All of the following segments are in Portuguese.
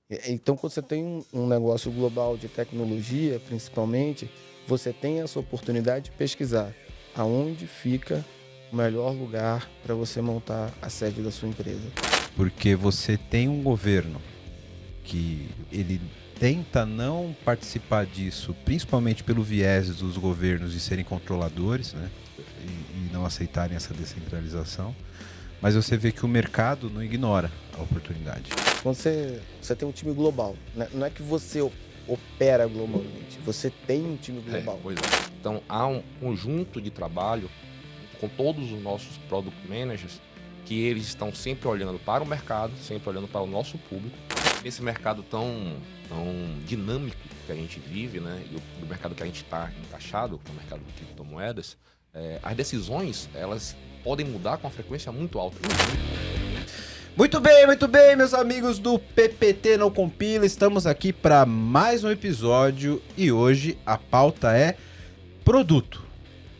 Então, quando você tem um negócio global de tecnologia, principalmente, você tem essa oportunidade de pesquisar aonde fica o melhor lugar para você montar a sede da sua empresa. Porque você tem um governo que ele tenta não participar disso, principalmente pelo viés dos governos de serem controladores, né? E não aceitarem essa descentralização. Mas você vê que o mercado não ignora a oportunidade. Quando você tem um time global, né? Não é que você opera globalmente, você tem um time global. Pois é. Então há um conjunto de trabalho com todos os nossos product managers que eles estão sempre olhando para o mercado, sempre olhando para o nosso público. Nesse mercado tão dinâmico que a gente vive, né, e o mercado que a gente está encaixado, que é o mercado de criptomoedas, as decisões elas podem mudar com uma frequência muito alta. Muito bem, meus amigos do PPT Não Compila, estamos aqui para mais um episódio e hoje a pauta é produto.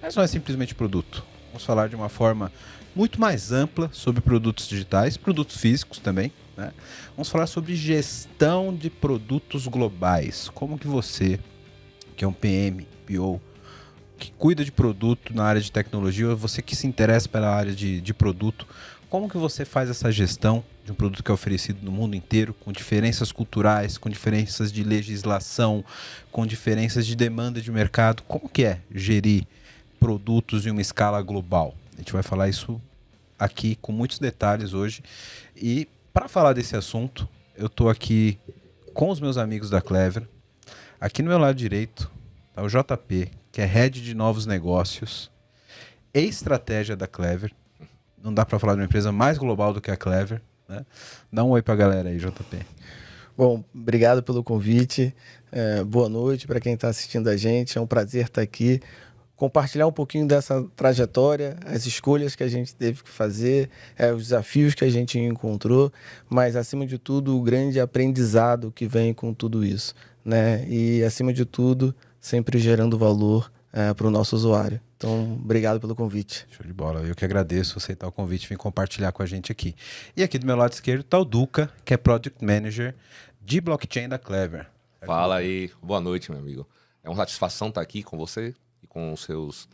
Mas não é simplesmente produto. Vamos falar de uma forma muito mais ampla sobre produtos digitais, produtos físicos também, né? Vamos falar sobre gestão de produtos globais. Como que você, que é um PM, PO, que cuida de produto na área de tecnologia, ou você que se interessa pela área de produto, como que você faz essa gestão de um produto que é oferecido no mundo inteiro, com diferenças culturais, com diferenças de legislação, com diferenças de demanda de mercado? Como que é gerir produtos em uma escala global? A gente vai falar isso aqui com muitos detalhes hoje. E para falar desse assunto, eu estou aqui com os meus amigos da Clever. Aqui no meu lado direito está o JP, que é Head de Novos Negócios e Estratégia da Clever. Não dá para falar de uma empresa mais global do que a Clever, né? Dá um oi para a galera aí, JP. Bom, obrigado pelo convite. Boa noite para quem está assistindo a gente. É um prazer estar aqui. Compartilhar um pouquinho dessa trajetória, as escolhas que a gente teve que fazer, os desafios que a gente encontrou, mas, acima de tudo, o grande aprendizado que vem com tudo isso, né? E, acima de tudo, sempre gerando valor para o nosso usuário. Então, obrigado pelo convite. Show de bola. Eu que agradeço aceitar o convite e vir compartilhar com a gente aqui. E aqui do meu lado esquerdo está o Duca, que é Product Manager de Blockchain da Clever. Fala aí, boa noite, meu amigo. É uma satisfação estar aqui com você e com os seus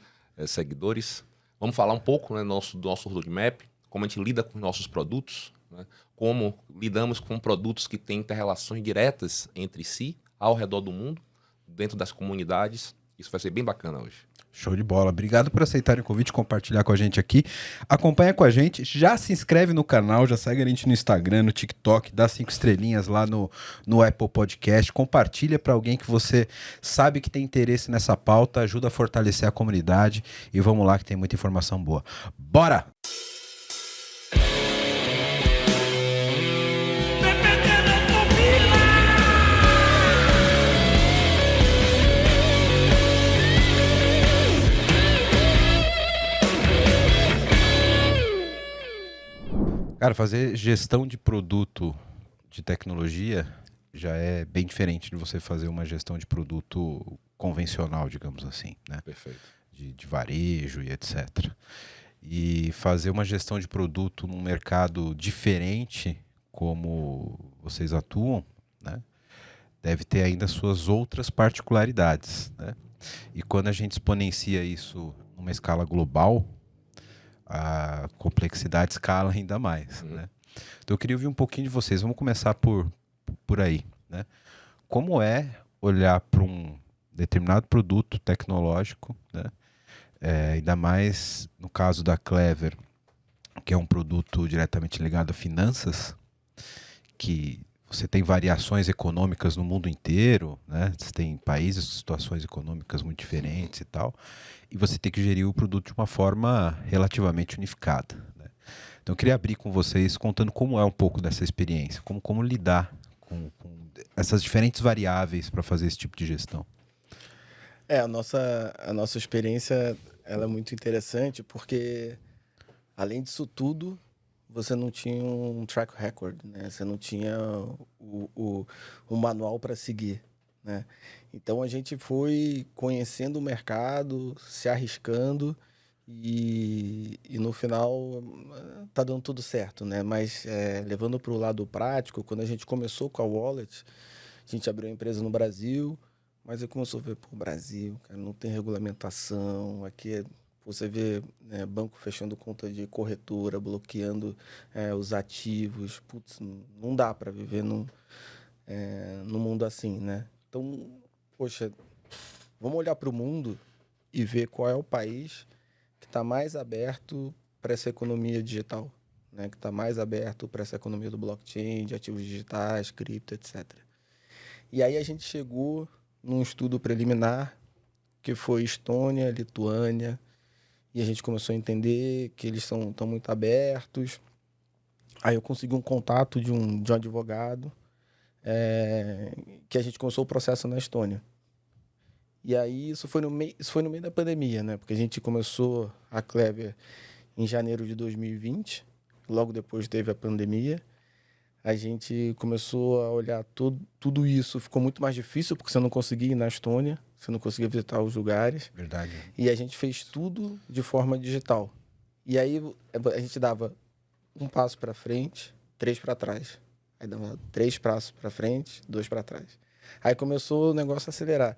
seguidores. Vamos falar um pouco, né, do nosso roadmap, como a gente lida com nossos produtos, né, como lidamos com produtos que têm interrelações diretas entre si, ao redor do mundo, dentro das comunidades. Isso vai ser bem bacana hoje. Show de bola. Obrigado por aceitarem o convite e compartilhar com a gente aqui. Acompanha com a gente, já se inscreve no canal, já segue a gente no Instagram, no TikTok, dá 5 estrelinhas lá no Apple Podcast, compartilha para alguém que você sabe que tem interesse nessa pauta, ajuda a fortalecer a comunidade e vamos lá que tem muita informação boa. Bora! Cara, fazer gestão de produto de tecnologia já é bem diferente de você fazer uma gestão de produto convencional, digamos assim, né? Perfeito. De varejo e etc. E fazer uma gestão de produto num mercado diferente como vocês atuam, né? Deve ter ainda suas outras particularidades, né? E quando a gente exponencia isso numa escala global, a complexidade escala ainda mais, né? Então eu queria ouvir um pouquinho de vocês. Vamos começar por aí, né? Como é olhar para um determinado produto tecnológico, né? Ainda mais no caso da Clever, que é um produto diretamente ligado a finanças, que você tem variações econômicas no mundo inteiro, né? Você tem países com situações econômicas muito diferentes e tal, e você tem que gerir o produto de uma forma relativamente unificada, né? Então eu queria abrir com vocês contando como é um pouco dessa experiência, como lidar com essas diferentes variáveis para fazer esse tipo de gestão. A nossa experiência ela é muito interessante porque, além disso tudo, você não tinha um track record, né? Você não tinha um manual para seguir, né? Então a gente foi conhecendo o mercado, se arriscando E no final tá dando tudo certo, né? Mas levando para o lado prático, quando a gente começou com a Wallet, a gente abriu a empresa no Brasil, mas aí começou a ver, pô, Brasil, cara, não tem regulamentação, aqui você vê, né, banco fechando conta de corretora, bloqueando os ativos, putz, não dá para viver num mundo assim, né? Então, poxa, vamos olhar para o mundo e ver qual é o país que está mais aberto para essa economia digital, né? Que está mais aberto para essa economia do blockchain, de ativos digitais, cripto, etc. E aí a gente chegou num estudo preliminar que foi Estônia, Lituânia, e a gente começou a entender que eles estão muito abertos. Aí eu consegui um contato de um advogado, que a gente começou o processo na Estônia. E aí isso foi no meio da pandemia, né? Porque a gente começou a Clever em janeiro de 2020, logo depois teve a pandemia. A gente começou a olhar tudo isso, ficou muito mais difícil porque você não conseguia ir na Estônia, você não conseguia visitar os lugares. Verdade. E a gente fez tudo de forma digital. E aí a gente dava um passo para frente, 3 para trás. Aí dava 3 passos para frente, 2 para trás. Aí começou o negócio a acelerar.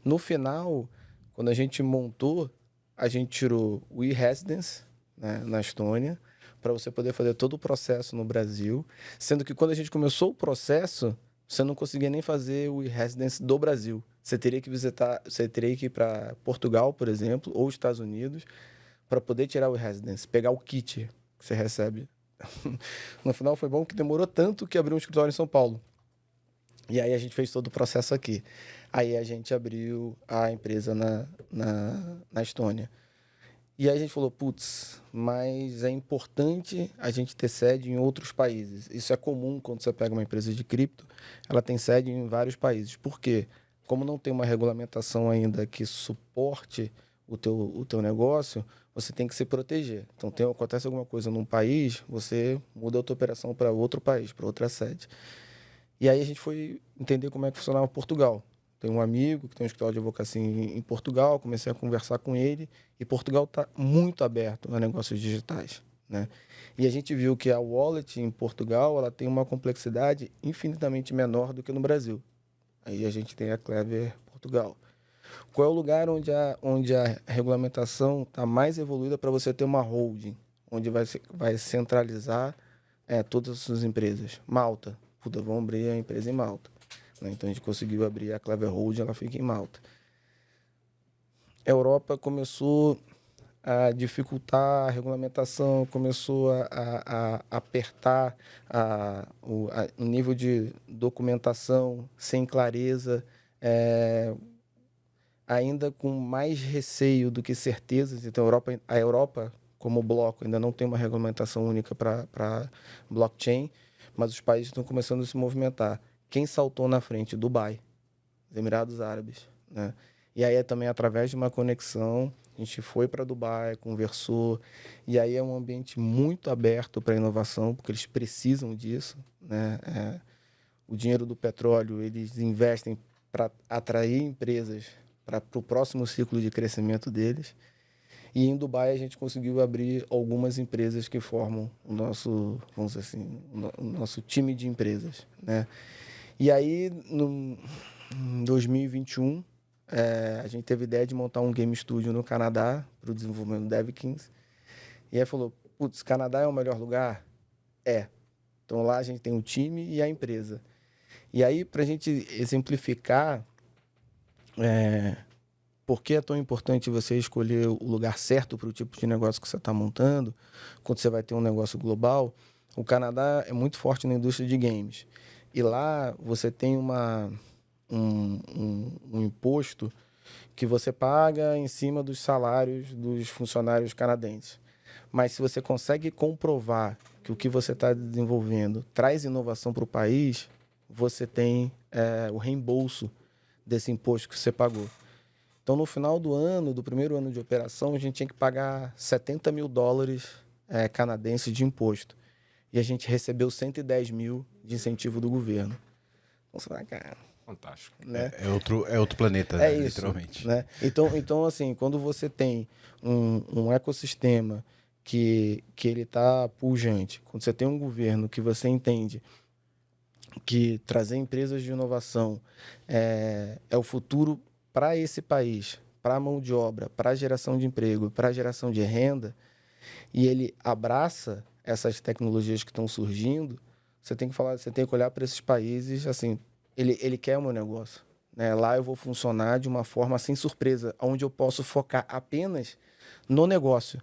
No final, quando a gente montou, a gente tirou o e-residence, né, na Estônia, para você poder fazer todo o processo no Brasil. Sendo que quando a gente começou o processo, você não conseguia nem fazer o e-residence do Brasil. Você teria que ir para Portugal, por exemplo, ou Estados Unidos, para poder tirar o e-residence, pegar o kit que você recebe. No final foi bom que demorou tanto que abriu um escritório em São Paulo. E aí a gente fez todo o processo aqui. Aí a gente abriu a empresa na Estônia. E aí a gente falou, putz, mas é importante a gente ter sede em outros países. Isso é comum quando você pega uma empresa de cripto, ela tem sede em vários países. Por quê? Como não tem uma regulamentação ainda que suporte o teu negócio, você tem que se proteger. Então, acontece alguma coisa num país, você muda a tua operação para outro país, para outra sede. E aí a gente foi entender como é que funcionava Portugal. Tem um amigo que tem um escritório de advocacia em Portugal, comecei a conversar com ele, e Portugal está muito aberto a negócios digitais, né? E a gente viu que a wallet em Portugal ela tem uma complexidade infinitamente menor do que no Brasil. Aí a gente tem a Clever Portugal. Qual é o lugar onde a regulamentação está mais evoluída para você ter uma holding, onde vai centralizar todas as suas empresas? Malta. Puta, vamos abrir a empresa em Malta. Né? Então a gente conseguiu abrir a Clever Holding, ela fica em Malta. A Europa começou a dificultar a regulamentação, começou a apertar o nível de documentação sem clareza, ainda com mais receio do que certezas. Então a Europa, como bloco, ainda não tem uma regulamentação única para blockchain, mas os países estão começando a se movimentar. Quem saltou na frente? Dubai, os Emirados Árabes, né? E aí também através de uma conexão, a gente foi para Dubai, conversou, e aí é um ambiente muito aberto para inovação, porque eles precisam disso, né? O dinheiro do petróleo, eles investem para atrair empresas para o próximo ciclo de crescimento deles. E em Dubai a gente conseguiu abrir algumas empresas que formam o nosso, vamos dizer assim, o nosso time de empresas, né? E aí, em 2021, a gente teve a ideia de montar um game studio no Canadá para o desenvolvimento do DevKings. E aí falou, putz, Canadá é o melhor lugar? É. Então lá a gente tem o time e a empresa. E aí, para a gente exemplificar por que é tão importante você escolher o lugar certo para o tipo de negócio que você está montando, quando você vai ter um negócio global, o Canadá é muito forte na indústria de games. E lá você tem um imposto que você paga em cima dos salários dos funcionários canadenses. Mas se você consegue comprovar que o que você está desenvolvendo traz inovação para o país, você tem o reembolso desse imposto que você pagou. Então, no final do ano, do primeiro ano de operação, a gente tinha que pagar $70 mil canadenses de imposto. E a gente recebeu 110 mil de incentivo do governo. Então, você fala, cara, Fantástico. Né? É outro planeta, É né, isso, literalmente. né? Então, assim, quando você tem um ecossistema que ele está pujante, quando você tem um governo que você entende que trazer empresas de inovação é o futuro para esse país, para a mão de obra, para a geração de emprego, para a geração de renda, e ele abraça essas tecnologias que estão surgindo, você tem que olhar para esses países assim, ele quer o meu negócio, né? Lá eu vou funcionar de uma forma sem surpresa, onde eu posso focar apenas no negócio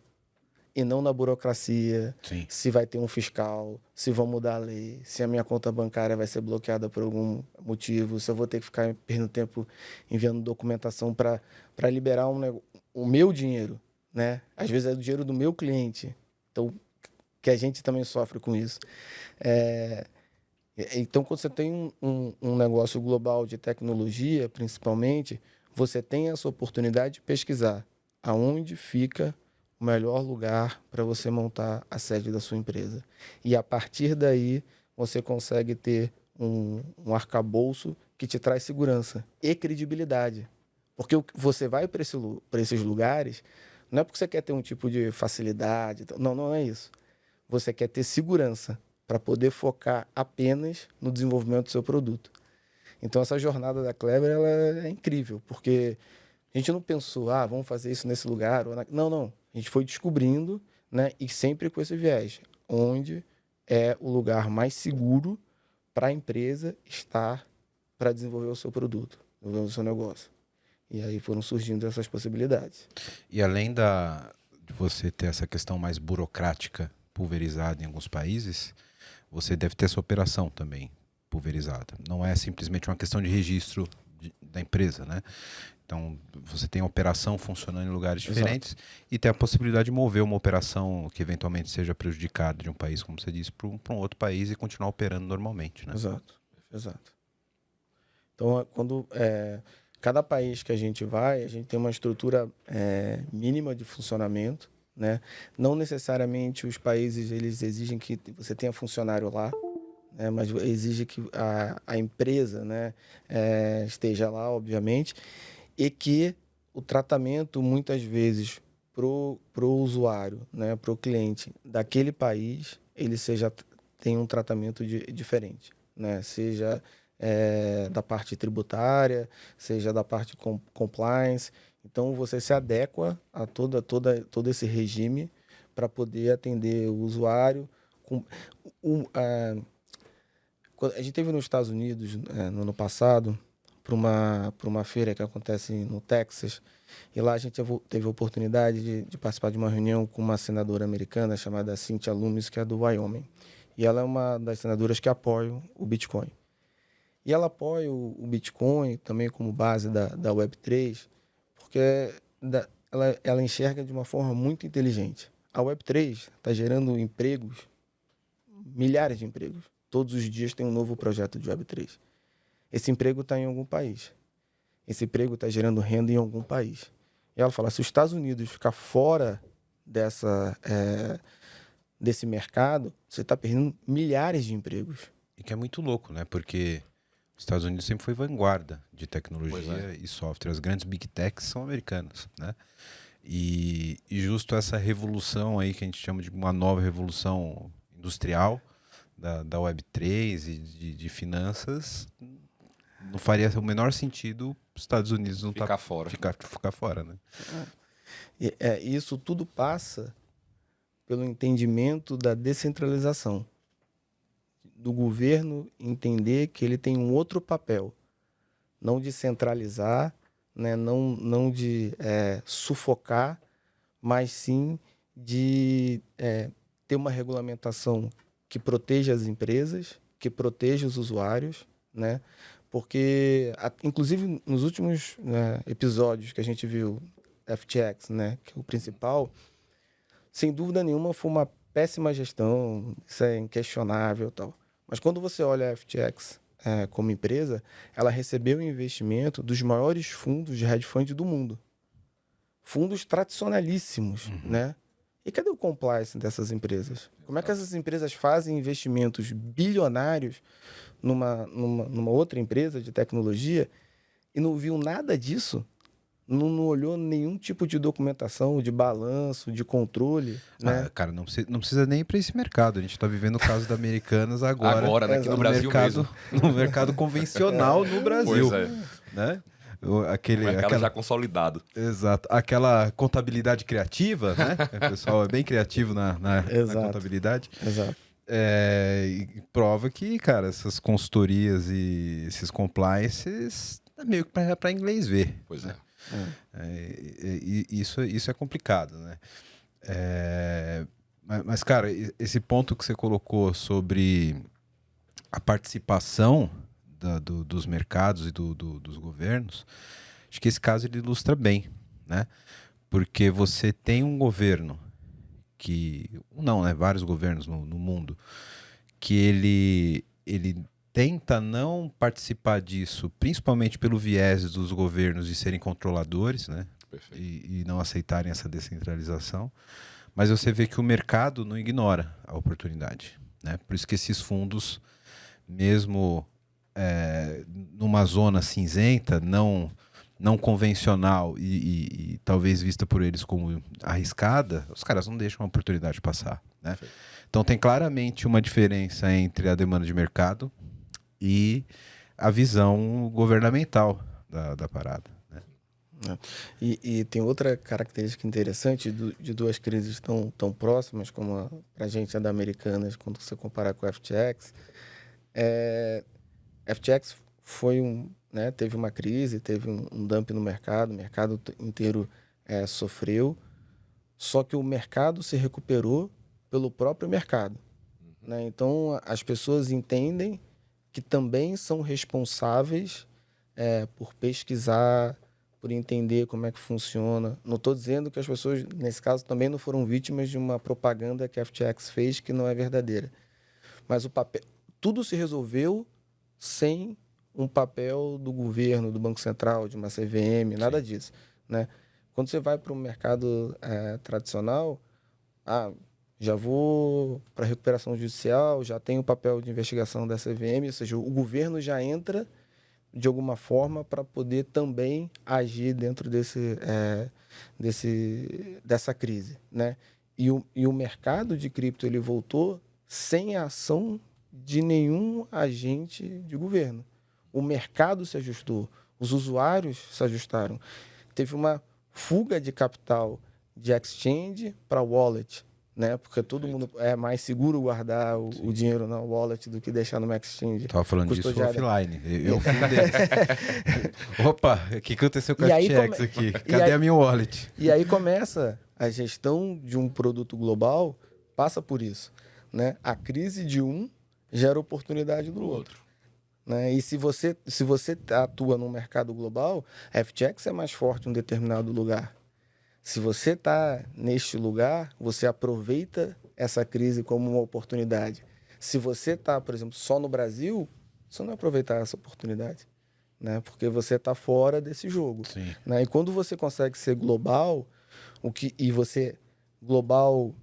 e não na burocracia, Sim. se vai ter um fiscal, se vão mudar a lei, se a minha conta bancária vai ser bloqueada por algum motivo, se eu vou ter que ficar perdendo tempo enviando documentação para liberar o meu dinheiro, né? Às vezes é o dinheiro do meu cliente, então que a gente também sofre com isso. Então, quando você tem um negócio global de tecnologia, principalmente, você tem essa oportunidade de pesquisar aonde fica o melhor lugar para você montar a sede da sua empresa. E a partir daí, você consegue ter um arcabouço que te traz segurança e credibilidade. Porque você vai para esses lugares, não é porque você quer ter um tipo de facilidade, não é isso. Você quer ter segurança para poder focar apenas no desenvolvimento do seu produto. Então, essa jornada da Kleber ela é incrível, porque a gente não pensou, vamos fazer isso nesse lugar. Não. A gente foi descobrindo, né? E sempre com esse viés, onde é o lugar mais seguro para a empresa estar para desenvolver o seu produto, desenvolver o seu negócio. E aí foram surgindo essas possibilidades. E além de você ter essa questão mais burocrática pulverizada em alguns países, você deve ter essa operação também pulverizada. Não é simplesmente uma questão de registro da empresa, né? Então, você tem a operação funcionando em lugares diferentes. Exato. E tem a possibilidade de mover uma operação que eventualmente seja prejudicada de um país, como você disse, para um outro país e continuar operando normalmente, né? Exato. Então, cada país que a gente vai, a gente tem uma estrutura mínima de funcionamento, né? Não necessariamente os países eles exigem que você tenha funcionário lá, né? Mas exige que a empresa, né, esteja lá, obviamente, e que o tratamento, muitas vezes, pro usuário, né, pro cliente daquele país, ele tenha um tratamento diferente, né? Seja da parte tributária, seja da parte compliance. Então, você se adequa a todo esse regime para poder atender o usuário. A gente teve nos Estados Unidos, no ano passado, para uma feira que acontece no Texas, e lá a gente teve a oportunidade de participar de uma reunião com uma senadora americana chamada Cynthia Lummis, que é do Wyoming. E ela é uma das senadoras que apoiam o Bitcoin. E ela apoia o Bitcoin também como base da Web3, porque ela enxerga de uma forma muito inteligente. A Web3 está gerando empregos, milhares de empregos. Todos os dias tem um novo projeto de Web3. Esse emprego está em algum país. Esse emprego está gerando renda em algum país. E ela fala, se os Estados Unidos ficar fora desse mercado, você está perdendo milhares de empregos. E que é muito louco, né? Porque os Estados Unidos sempre foi vanguarda de tecnologia e software. As grandes big techs são americanas, né? E justo essa revolução aí que a gente chama de uma nova revolução industrial da Web3 e de finanças, não faria o menor sentido os Estados Unidos não ficar fora, né? Isso tudo passa pelo entendimento da descentralização. Do governo entender que ele tem um outro papel, não de centralizar, né? não de sufocar, mas sim de ter uma regulamentação que proteja as empresas, que proteja os usuários, né? Porque, inclusive, nos últimos episódios que a gente viu, FTX, né, que é o principal, sem dúvida nenhuma foi uma péssima gestão, isso é inquestionável e tal. Mas quando você olha a FTX como empresa, ela recebeu o investimento dos maiores fundos de hedge fund do mundo. Fundos tradicionalíssimos, né? E cadê o compliance dessas empresas? Como é que essas empresas fazem investimentos bilionários numa outra empresa de tecnologia e não viu nada disso, não olhou nenhum tipo de documentação, de balanço, de controle, né? Cara, não precisa nem ir para esse mercado. A gente está vivendo o caso da Americanas agora. Né? Aqui no Brasil mesmo. No mercado convencional no Brasil. Pois é. Né? O mercado já consolidado. Exato. Aquela contabilidade criativa, né? O pessoal é bem criativo na contabilidade. Exato. E prova que, cara, essas consultorias e esses compliances é meio que para inglês ver. Pois é. Isso é complicado, né? Mas, cara, esse ponto que você colocou sobre a participação dos mercados e dos governos, acho que esse caso ele ilustra bem, né? Porque você tem um governo vários governos no mundo, que ele tenta não participar disso, principalmente pelo viés dos governos de serem controladores, né? E não aceitarem essa descentralização. Mas você vê que o mercado não ignora a oportunidade, né? Por isso que esses fundos, mesmo numa zona cinzenta, não convencional e talvez vista por eles como arriscada, os caras não deixam a oportunidade passar, né? Então tem claramente uma diferença entre a demanda de mercado e a visão governamental da parada, né? E tem outra característica interessante de duas crises tão próximas, como para a gente a da Americanas, quando você comparar com a FTX. FTX teve uma crise, teve um dump no mercado, o mercado inteiro sofreu, só que o mercado se recuperou pelo próprio mercado, né? Então as pessoas entendem que também são responsáveis por pesquisar, por entender como é que funciona. Não estou dizendo que as pessoas, nesse caso, também não foram vítimas de uma propaganda que a FTX fez que não é verdadeira. Mas tudo se resolveu sem um papel do governo, do Banco Central, de uma CVM, nada disso, né? Quando você vai para o mercado tradicional, já vou para a recuperação judicial, já tem o papel de investigação da CVM, ou seja, o governo já entra de alguma forma para poder também agir dentro dessa crise, né? E o mercado de cripto ele voltou sem a ação de nenhum agente de governo. O mercado se ajustou, os usuários se ajustaram. Teve uma fuga de capital de exchange para wallet, né? Porque todo mundo é mais seguro guardar o dinheiro na wallet do que deixar no exchange. Tava falando disso offline. Eu fui Opa, o que aconteceu com a FTX aqui? Cadê a minha wallet? E aí começa a gestão de um produto global, passa por isso, né? A crise de um gera oportunidade do outro, né? E se você atua no mercado global, a FTX é mais forte em um determinado lugar. Se você está neste lugar, você aproveita essa crise como uma oportunidade. Se você está, por exemplo, só no Brasil, você não vai aproveitar essa oportunidade, né? Porque você está fora desse jogo, né? E quando você consegue ser global, global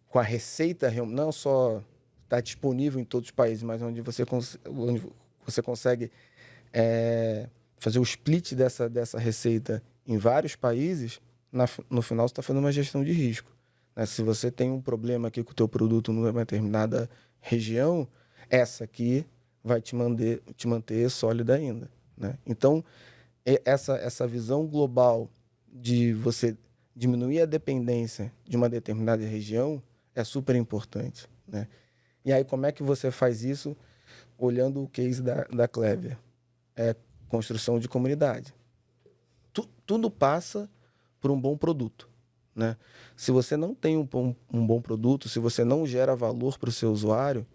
com a receita, não só está disponível em todos os países, mas onde você consegue fazer o split dessa receita em vários países, no final você está fazendo uma gestão de risco, né? Se você tem um problema aqui com o teu produto numa determinada região, essa aqui vai te manter sólida ainda, né? Então, essa visão global de você diminuir a dependência de uma determinada região é super importante, né? E aí, como é que você faz isso? Olhando o case da Clever. Construção de comunidade. Tudo passa por um bom produto, né? Se você não tem um bom produto, se você não gera valor para o seu usuário,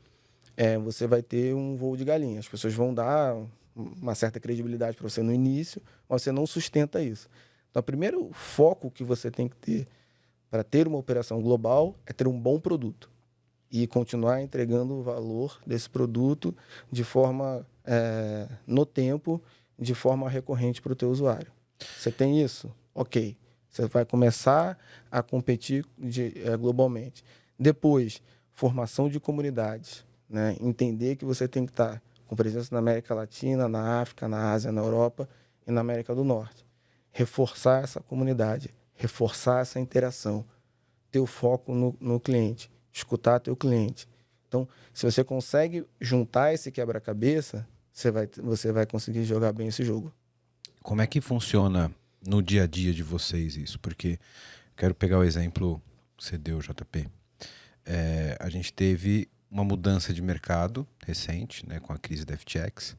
você vai ter um voo de galinha. As pessoas vão dar uma certa credibilidade para você no início, mas você não sustenta isso. Então, o primeiro foco que você tem que ter para ter uma operação global é ter um bom produto e continuar entregando o valor desse produto de forma, no tempo, de forma recorrente para o teu usuário. Você tem isso? Ok. Você vai começar a competir globalmente. Depois, formação de comunidades, né? Entender que você tem que estar com presença na América Latina, na África, na Ásia, na Europa e na América do Norte. Reforçar essa comunidade, reforçar essa interação, ter o foco no cliente, escutar teu cliente. Então, se você consegue juntar esse quebra-cabeça, você vai conseguir jogar bem esse jogo. Como é que funciona no dia a dia de vocês isso? Porque quero pegar o exemplo que você deu, JP. A gente teve uma mudança de mercado recente, né, com a crise da FTX.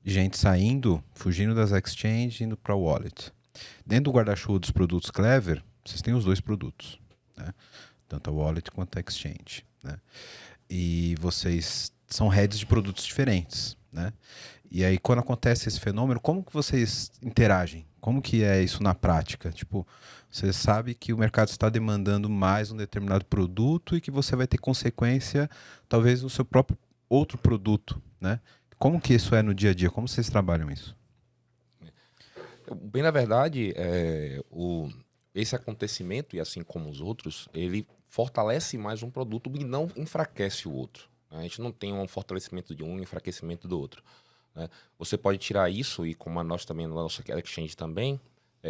Gente saindo, fugindo das exchanges, indo para o wallet. Dentro do guarda-chuva dos produtos Clever, vocês têm os dois produtos, né? Tanto a wallet quanto a exchange, né? E vocês são heads de produtos diferentes, né? E aí, quando acontece esse fenômeno, como que vocês interagem? Como que é isso na prática? Tipo, você sabe que o mercado está demandando mais um determinado produto e que você vai ter consequência, talvez, no seu próprio outro produto, né? Como que isso é no dia a dia? Como vocês trabalham isso? Bem, na verdade, esse acontecimento, e assim como os outros, ele fortalece mais um produto e não enfraquece o outro. A gente não tem um fortalecimento de um e enfraquecimento do outro, né? Você pode tirar isso, e como nós também, na nossa exchange também,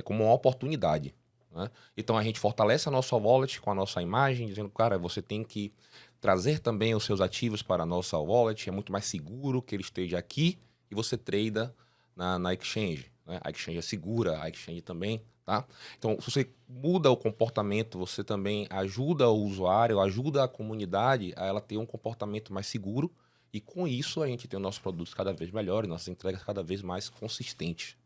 como uma oportunidade, né? Então a gente fortalece a nossa wallet com a nossa imagem, dizendo, cara, você tem que trazer também os seus ativos para a nossa wallet, é muito mais seguro que ele esteja aqui e você trada na exchange, né? A exchange é segura, a exchange também, tá? Então, se você muda o comportamento, você também ajuda o usuário, ajuda a comunidade a ela ter um comportamento mais seguro, e com isso a gente tem os nossos produtos cada vez melhores, nossas entregas cada vez mais consistentes.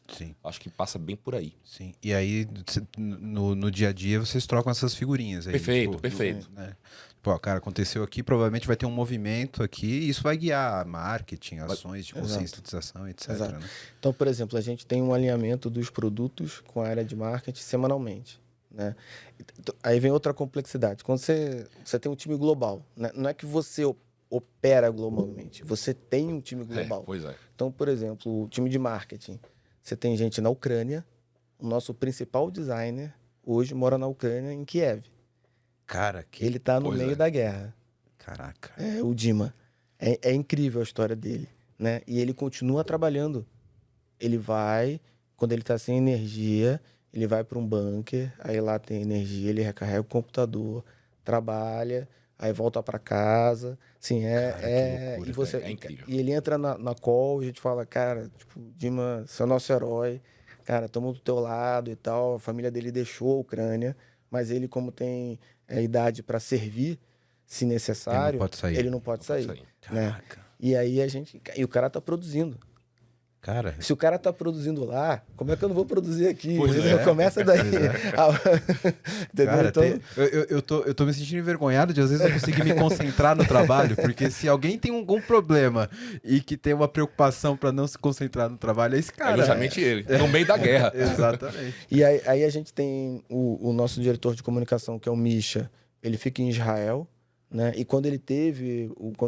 Sim. Acho que passa bem por aí. Sim. E aí, no dia a dia, vocês trocam essas figurinhas aí. Perfeito, tipo, perfeito. Né? Pô, cara, aconteceu aqui, provavelmente vai ter um movimento aqui, e isso vai guiar marketing, ações de conscientização, etc. Exato. Né? Então, por exemplo, a gente tem um alinhamento dos produtos com a área de marketing semanalmente, né? Aí vem outra complexidade. Quando você tem um time global, né? Não é que você opera globalmente, você tem um time global. Pois é. Então, por exemplo, o time de marketing, você tem gente na Ucrânia, o nosso principal designer hoje mora na Ucrânia, em Kiev. Cara, Ele está no meio da guerra. Caraca. O Dima. É incrível a história dele, né? E ele continua trabalhando. Ele vai, quando ele está sem energia, ele vai para um bunker, aí lá tem energia, ele recarrega o computador, trabalha, aí volta para casa. Sim, Cara, que loucura. É incrível. E ele entra na call, a gente fala, cara, tipo, Dima, você é o nosso herói, cara, estamos do teu lado e tal. A família dele deixou a Ucrânia, mas ele, como tem idade para servir, se necessário, ele não pode sair. Né? Caraca. E aí e o cara tá produzindo. Cara, Se o cara tá produzindo lá, como é que eu não vou produzir aqui? Pois Entendeu? é. Começa daí. Entendeu? cara, Então, eu tô me sentindo envergonhado de às vezes eu conseguir me concentrar no trabalho, porque se alguém tem algum problema e que tem uma preocupação para não se concentrar no trabalho, é esse cara. É justamente ele, no meio da guerra. Exatamente. E aí a gente tem o nosso diretor de comunicação, que é o Misha, ele fica em Israel, né? E quando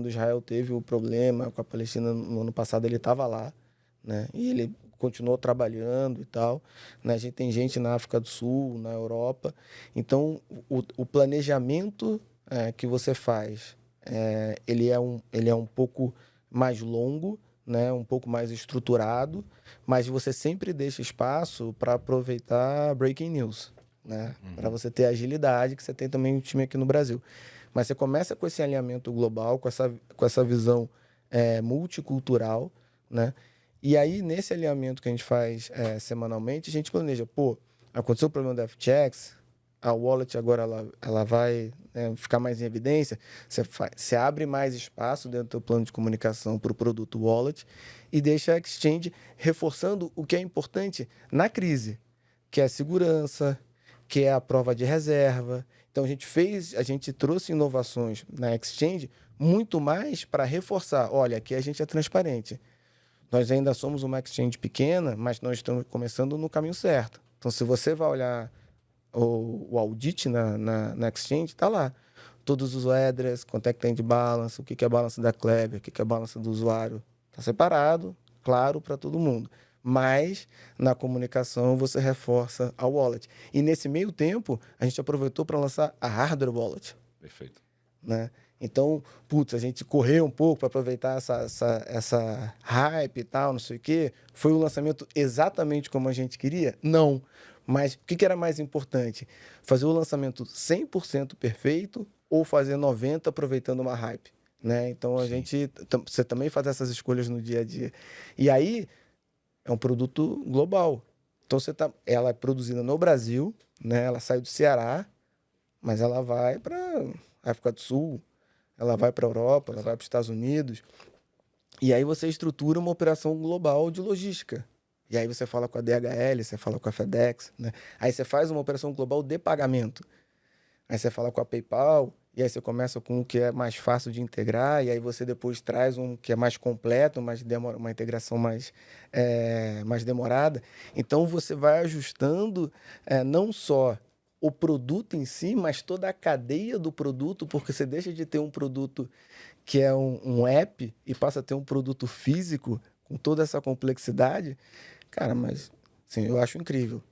Israel teve o problema com a Palestina no ano passado, ele estava lá, né? E ele continuou trabalhando e tal, né? A gente tem gente na África do Sul, na Europa. Então, o planejamento que você faz, ele é um pouco mais longo, né? Um pouco mais estruturado, mas você sempre deixa espaço para aproveitar breaking news, né? Para você ter agilidade, que você tem também um time aqui no Brasil. Mas você começa com esse alinhamento global, com essa visão multicultural, né? E aí, nesse alinhamento que a gente faz semanalmente, a gente planeja, aconteceu o problema da FTX, a wallet agora ela vai ficar mais em evidência, você abre mais espaço dentro do teu plano de comunicação para o produto wallet e deixa a exchange reforçando o que é importante na crise, que é a segurança, que é a prova de reserva. Então, a gente trouxe inovações na exchange muito mais para reforçar, olha, aqui a gente é transparente. Nós ainda somos uma exchange pequena, mas nós estamos começando no caminho certo. Então, se você vai olhar o audit na exchange, está lá. Todos os address, quanto é que tem de balance, o que é a balance da Clever, o que é a balance do usuário. Está separado, claro, para todo mundo. Mas, na comunicação, você reforça a wallet. E, nesse meio tempo, a gente aproveitou para lançar a hardware wallet. Perfeito. Né? Então, putz, a gente correu um pouco para aproveitar essa hype e tal, não sei o quê. Foi o lançamento exatamente como a gente queria? Não. Mas o que era mais importante? Fazer o lançamento 100% perfeito ou fazer 90% aproveitando uma hype? Né? Então, você também faz essas escolhas no dia a dia. E aí, é um produto global. Então, ela é produzida no Brasil, né? Ela sai do Ceará, mas ela vai para África do Sul, ela vai para a Europa, ela vai para os Estados Unidos. E aí você estrutura uma operação global de logística. E aí você fala com a DHL, você fala com a FedEx, né? Aí você faz uma operação global de pagamento. Aí você fala com a PayPal, e aí você começa com o que é mais fácil de integrar, e aí você depois traz um que é mais completo, uma integração mais demorada. Então você vai ajustando não só o produto em si, mas toda a cadeia do produto, porque você deixa de ter um produto que é um app e passa a ter um produto físico com toda essa complexidade. Cara, mas assim, eu acho incrível.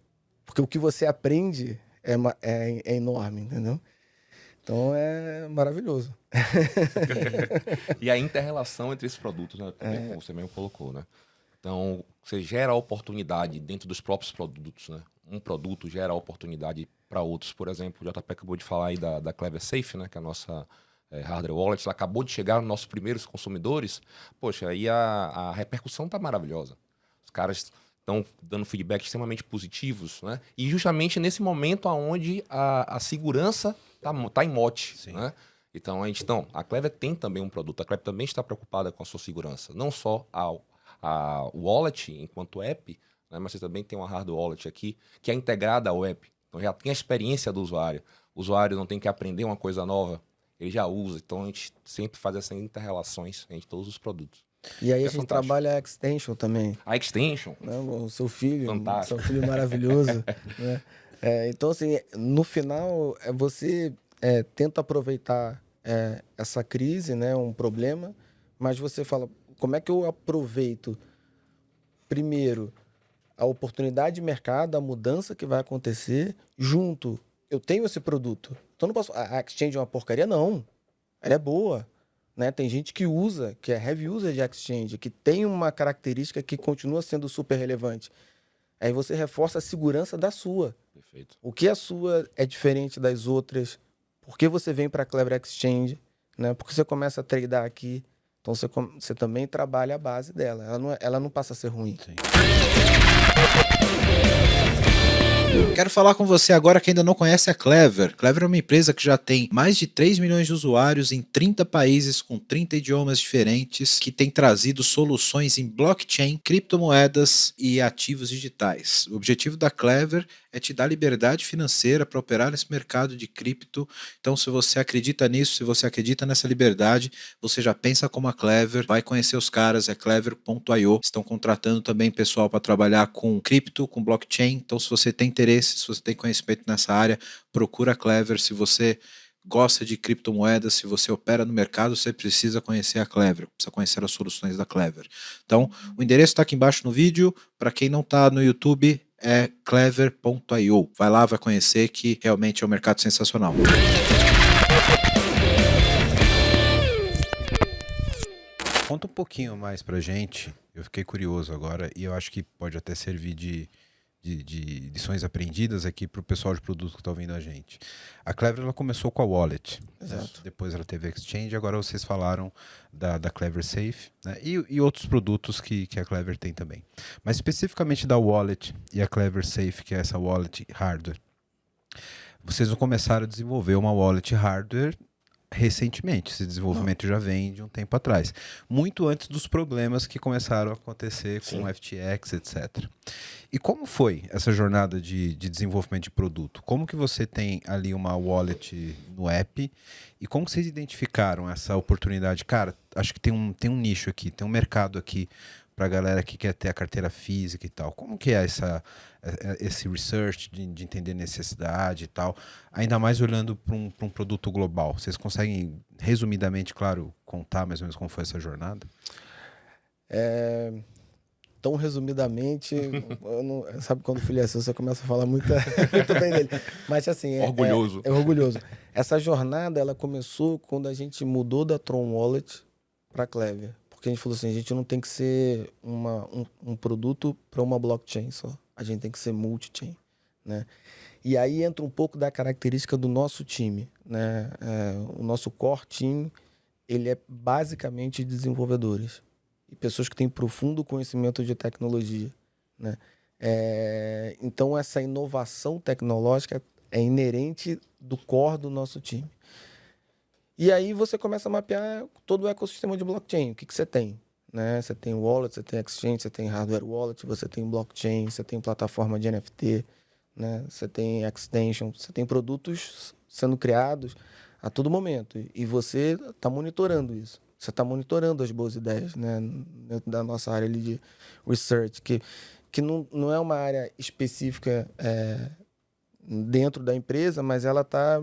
Porque o que você aprende é enorme, entendeu? Então é maravilhoso. E a inter-relação entre esses produtos, né? Também, como você mesmo colocou, né? Então, você gera oportunidade dentro dos próprios produtos, né? Um produto gera oportunidade para outros. Por exemplo, o JP acabou de falar aí da Clever Safe, né? Que é a nossa hardware wallet. Ela acabou de chegar nos nossos primeiros consumidores. Poxa, aí a repercussão tá maravilhosa. Os caras estão dando feedbacks extremamente positivos, né? E justamente nesse momento onde a segurança tá em mote, né? Então, a Clever tem também um produto. A Clever também está preocupada com a sua segurança. Não só a wallet enquanto app, né? Mas você também tem uma hardware wallet aqui que é integrada ao app. Então, já tem a experiência do usuário. O usuário não tem que aprender uma coisa nova. Ele já usa. Então, a gente sempre faz essas inter-relações entre todos os produtos. E aí a gente trabalha a extension também. A extension. Né? O seu filho, fantástico. Seu filho maravilhoso. Né? Então, assim, no final, você tenta aproveitar essa crise, né? Um problema, mas você fala, como é que eu aproveito, primeiro, a oportunidade de mercado, a mudança que vai acontecer, junto, eu tenho esse produto. Então, não posso... A Exchange é uma porcaria? Não. Ela é boa. Né? Tem gente que usa, que é heavy user de Exchange, que tem uma característica que continua sendo super relevante. Aí você reforça a segurança da sua. Perfeito. O que a sua é diferente das outras? Por que você vem para a Clever Exchange? Né? Por que você começa a tradear aqui? Então você também trabalha a base dela. Ela não passa a ser ruim. Sim. Quero falar com você agora que ainda não conhece a Clever. Clever é uma empresa que já tem mais de 3 milhões de usuários em 30 países com 30 idiomas diferentes, que tem trazido soluções em blockchain, criptomoedas e ativos digitais. O objetivo da Clever é te dar liberdade financeira para operar nesse mercado de cripto. Então, se você acredita nisso, se você acredita nessa liberdade, você já pensa como a Clever, vai conhecer os caras, é clever.io. Estão contratando também pessoal para trabalhar com cripto, com blockchain. Então, se você tem interesse, se você tem conhecimento nessa área, procura a Clever. Se você gosta de criptomoedas, se você opera no mercado, você precisa conhecer a Clever, precisa conhecer as soluções da Clever. Então, o endereço está aqui embaixo no vídeo. Para quem não está no YouTube, é clever.io. Vai lá, vai conhecer, que realmente é um mercado sensacional. Conta um pouquinho mais pra gente. Eu fiquei curioso agora e eu acho que pode até servir de lições aprendidas aqui para o pessoal de produto que está ouvindo a gente. A Clever ela começou com a Wallet. Exato. Depois ela teve a Exchange, agora vocês falaram da Clever Safe, né? E outros produtos que a Clever tem também. Mas especificamente da Wallet e a Clever Safe, que é essa Wallet Hardware, vocês vão começar a desenvolver uma Wallet Hardware recentemente. Esse desenvolvimento já vem de um tempo atrás. Muito antes dos problemas que começaram a acontecer com o FTX, etc. E como foi essa jornada de desenvolvimento de produto? Como que você tem ali uma wallet no app e como vocês identificaram essa oportunidade? Cara, acho que tem um nicho aqui, tem um mercado aqui para a galera que quer ter a carteira física e tal. Como que é esse research de entender necessidade e tal, ainda mais olhando para um produto global? Vocês conseguem, resumidamente, claro, contar mais ou menos como foi essa jornada? tão resumidamente, sabe quando o filho é seu, você começa a falar muito, muito bem dele. Mas assim, Orgulhoso. É orgulhoso. Essa jornada, ela começou quando a gente mudou da Tron Wallet para Clever. Porque a gente falou assim, a gente não tem que ser um produto para uma blockchain só. A gente tem que ser multi-chain, né? E aí entra um pouco da característica do nosso time, né? O nosso core team, ele é basicamente desenvolvedores e pessoas que têm profundo conhecimento de tecnologia, né? Então, essa inovação tecnológica é inerente do core do nosso time. E aí você começa a mapear todo o ecossistema de blockchain. O que você tem? Né? Você tem wallet, você tem exchange, você tem hardware wallet, você tem blockchain, você tem plataforma de NFT, né? Você tem extension, você tem produtos sendo criados a todo momento. E você está monitorando isso. Você está monitorando as boas ideias, né? Dentro da nossa área ali de research, que não é uma área específica dentro da empresa, mas ela tá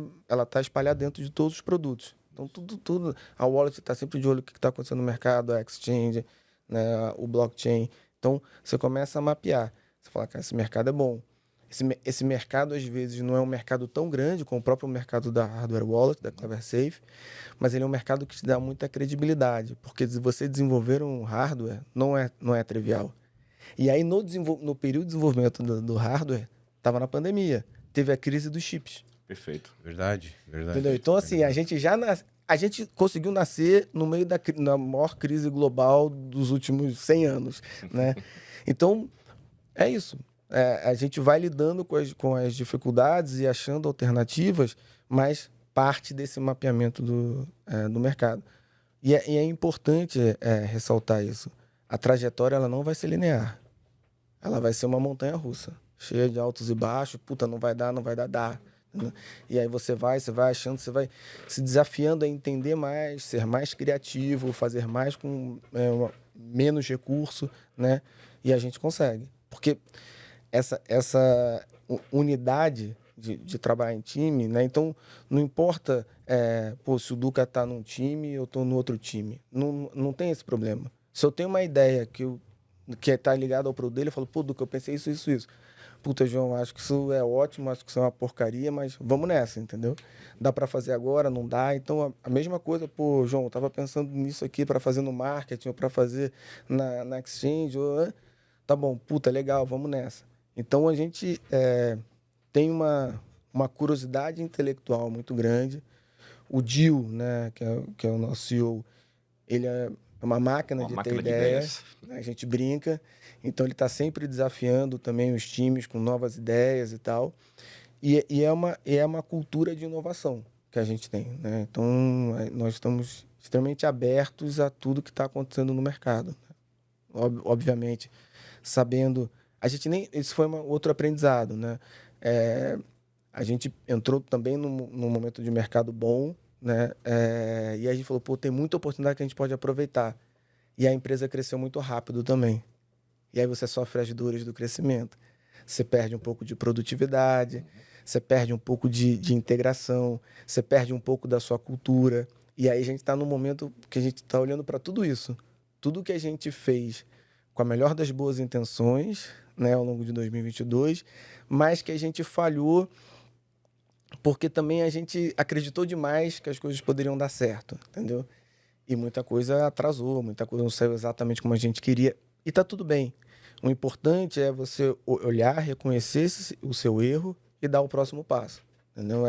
espalhada dentro de todos os produtos. Então, tudo. A wallet está sempre de olho no que está acontecendo no mercado, a exchange, né? O blockchain. Então, você começa a mapear. Você fala, cara, esse mercado é bom. Esse mercado, às vezes, não é um mercado tão grande como o próprio mercado da Hardware Wallet, da CleverSafe, mas ele é um mercado que te dá muita credibilidade, porque se você desenvolver um hardware, não é trivial. E aí, no período de desenvolvimento do hardware, estava na pandemia, teve a crise dos chips. Perfeito. Verdade. Entendeu? Então, assim, a gente conseguiu nascer no meio da maior crise global dos últimos 100 anos, né? Então, é isso. A gente vai lidando com as dificuldades e achando alternativas, mas parte desse mapeamento do mercado. E é importante ressaltar isso. A trajetória ela não vai ser linear. Ela vai ser uma montanha-russa, cheia de altos e baixos. Puta, não vai dar, dá. E aí você vai achando, você vai se desafiando a entender mais, ser mais criativo, fazer mais com menos recurso, né? E a gente consegue. Porque essa unidade de trabalhar em time, né? Então, não importa se o Duca está num time ou eu estou no outro time. Não tem esse problema. Se eu tenho uma ideia que está ligada ao produto dele, eu falo, pô, Duca, eu pensei isso. Puta, João, acho que isso é ótimo, acho que isso é uma porcaria, mas vamos nessa, entendeu? Dá para fazer agora, não dá? Então, a mesma coisa, pô, João, eu tava pensando nisso aqui para fazer no marketing ou para fazer na exchange. Tá bom, puta, legal, vamos nessa. Então, a gente tem uma curiosidade intelectual muito grande. O Dil, né, que é o nosso CEO, ele é uma máquina de ter ideias. A gente brinca. Então, ele está sempre desafiando também os times com novas ideias e tal. E é uma cultura de inovação que a gente tem, né? Então, nós estamos extremamente abertos a tudo que está acontecendo no mercado. Obviamente, sabendo... Isso foi outro aprendizado, né? A gente entrou também num momento de mercado bom, né? E a gente falou, pô, tem muita oportunidade que a gente pode aproveitar. E a empresa cresceu muito rápido também. E aí você sofre as dores do crescimento. Você perde um pouco de produtividade, você perde um pouco de integração, você perde um pouco da sua cultura. E aí a gente está num momento que a gente está olhando para tudo isso. Tudo que a gente fez com a melhor das boas intenções, né, ao longo de 2022, mas que a gente falhou porque também a gente acreditou demais que as coisas poderiam dar certo, entendeu? E muita coisa atrasou, muita coisa não saiu exatamente como a gente queria. E tá tudo bem. O importante é você olhar, reconhecer o seu erro e dar o próximo passo. Entendeu?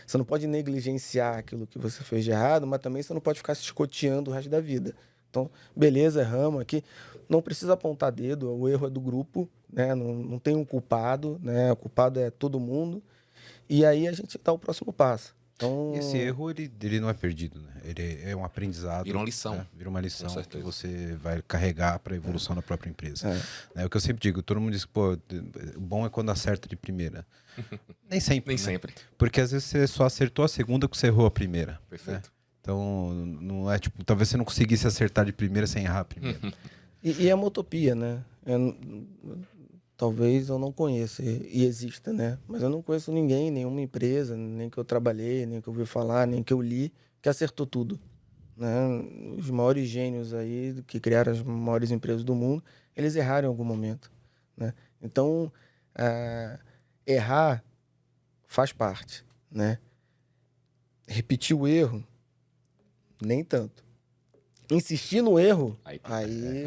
Você não pode negligenciar aquilo que você fez de errado, mas também você não pode ficar se escoteando o resto da vida. Então, beleza, erramos aqui. Não precisa apontar dedo, o erro é do grupo, né? Não tem um culpado, né? O culpado é todo mundo. E aí a gente dá o próximo passo. Então... Esse erro, ele não é perdido, né? Ele é um aprendizado. Vira uma lição. Né? Vira uma lição que você vai carregar para a evolução da própria empresa. É o que eu sempre digo. Todo mundo diz que, pô, o bom é quando acerta de primeira. Nem sempre. Nem né? sempre. Porque às vezes você só acertou a segunda porque você errou a primeira. Perfeito. Né? Então, não é tipo, talvez você não conseguisse acertar de primeira sem errar a primeira. E é uma utopia, né? Talvez eu não conheça e exista, né? Mas eu não conheço ninguém, nenhuma empresa, nem que eu trabalhei, nem que eu ouvi falar, nem que eu li, que acertou tudo, né? Os maiores gênios aí que criaram as maiores empresas do mundo, eles erraram em algum momento, né? Então, errar faz parte, né? Repetir o erro, nem tanto. Insistir no erro, aí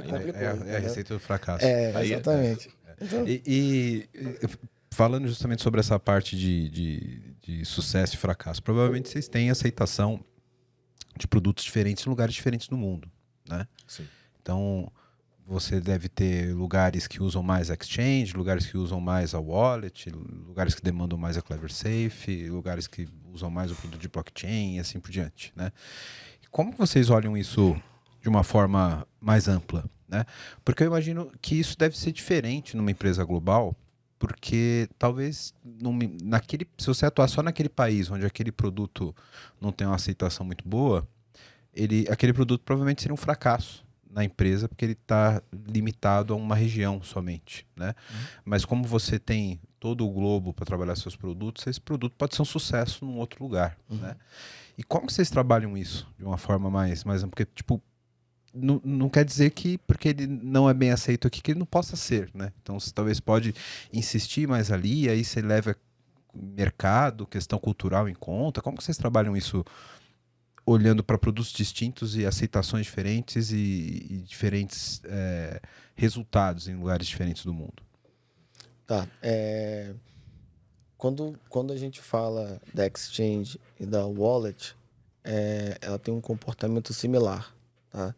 complicou. É a receita do fracasso. Exatamente. Então, E falando justamente sobre essa parte de sucesso e fracasso, provavelmente vocês têm aceitação de produtos diferentes em lugares diferentes do mundo, né? Sim. Então, você deve ter lugares que usam mais a Exchange, lugares que usam mais a Wallet, lugares que demandam mais a CleverSafe, lugares que usam mais o produto de blockchain e assim por diante, né? Como que vocês olham isso de uma forma mais ampla, né? Porque eu imagino que isso deve ser diferente numa empresa global, porque talvez se você atuar só naquele país onde aquele produto não tem uma aceitação muito boa, aquele produto provavelmente seria um fracasso na empresa, porque ele está limitado a uma região somente, né? Mas como você tem todo o globo para trabalhar seus produtos, esse produto pode ser um sucesso num outro lugar, né? E como que vocês trabalham isso de uma forma mais porque, tipo, não quer dizer que porque ele não é bem aceito aqui, que ele não possa ser, né? Então você talvez pode insistir mais ali, aí você leva mercado, questão cultural em conta. Como que vocês trabalham isso olhando para produtos distintos e aceitações diferentes e diferentes resultados em lugares diferentes do mundo? Tá. Quando a gente fala da Exchange e da Wallet, ela tem um comportamento similar, tá?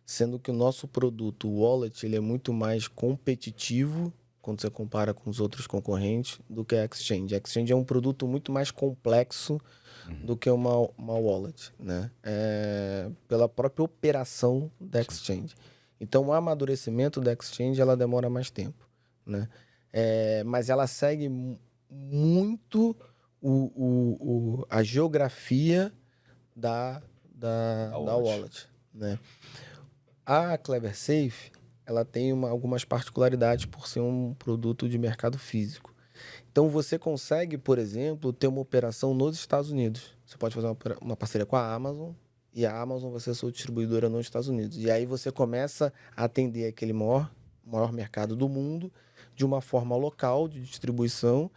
Sendo que o nosso produto, o Wallet, ele é muito mais competitivo quando você compara com os outros concorrentes do que a Exchange. A Exchange é um produto muito mais complexo do que uma Wallet, né? Pela própria operação da Exchange. Então, o amadurecimento da Exchange, ela demora mais tempo, né? Mas ela segue muito a geografia da wallet, né? A CleverSafe, ela tem algumas particularidades por ser um produto de mercado físico. Então, você consegue, por exemplo, ter uma operação nos Estados Unidos. Você pode fazer uma parceria com a Amazon, e a Amazon vai ser sua distribuidora nos Estados Unidos. E aí você começa a atender aquele maior mercado do mundo de uma forma local de distribuição,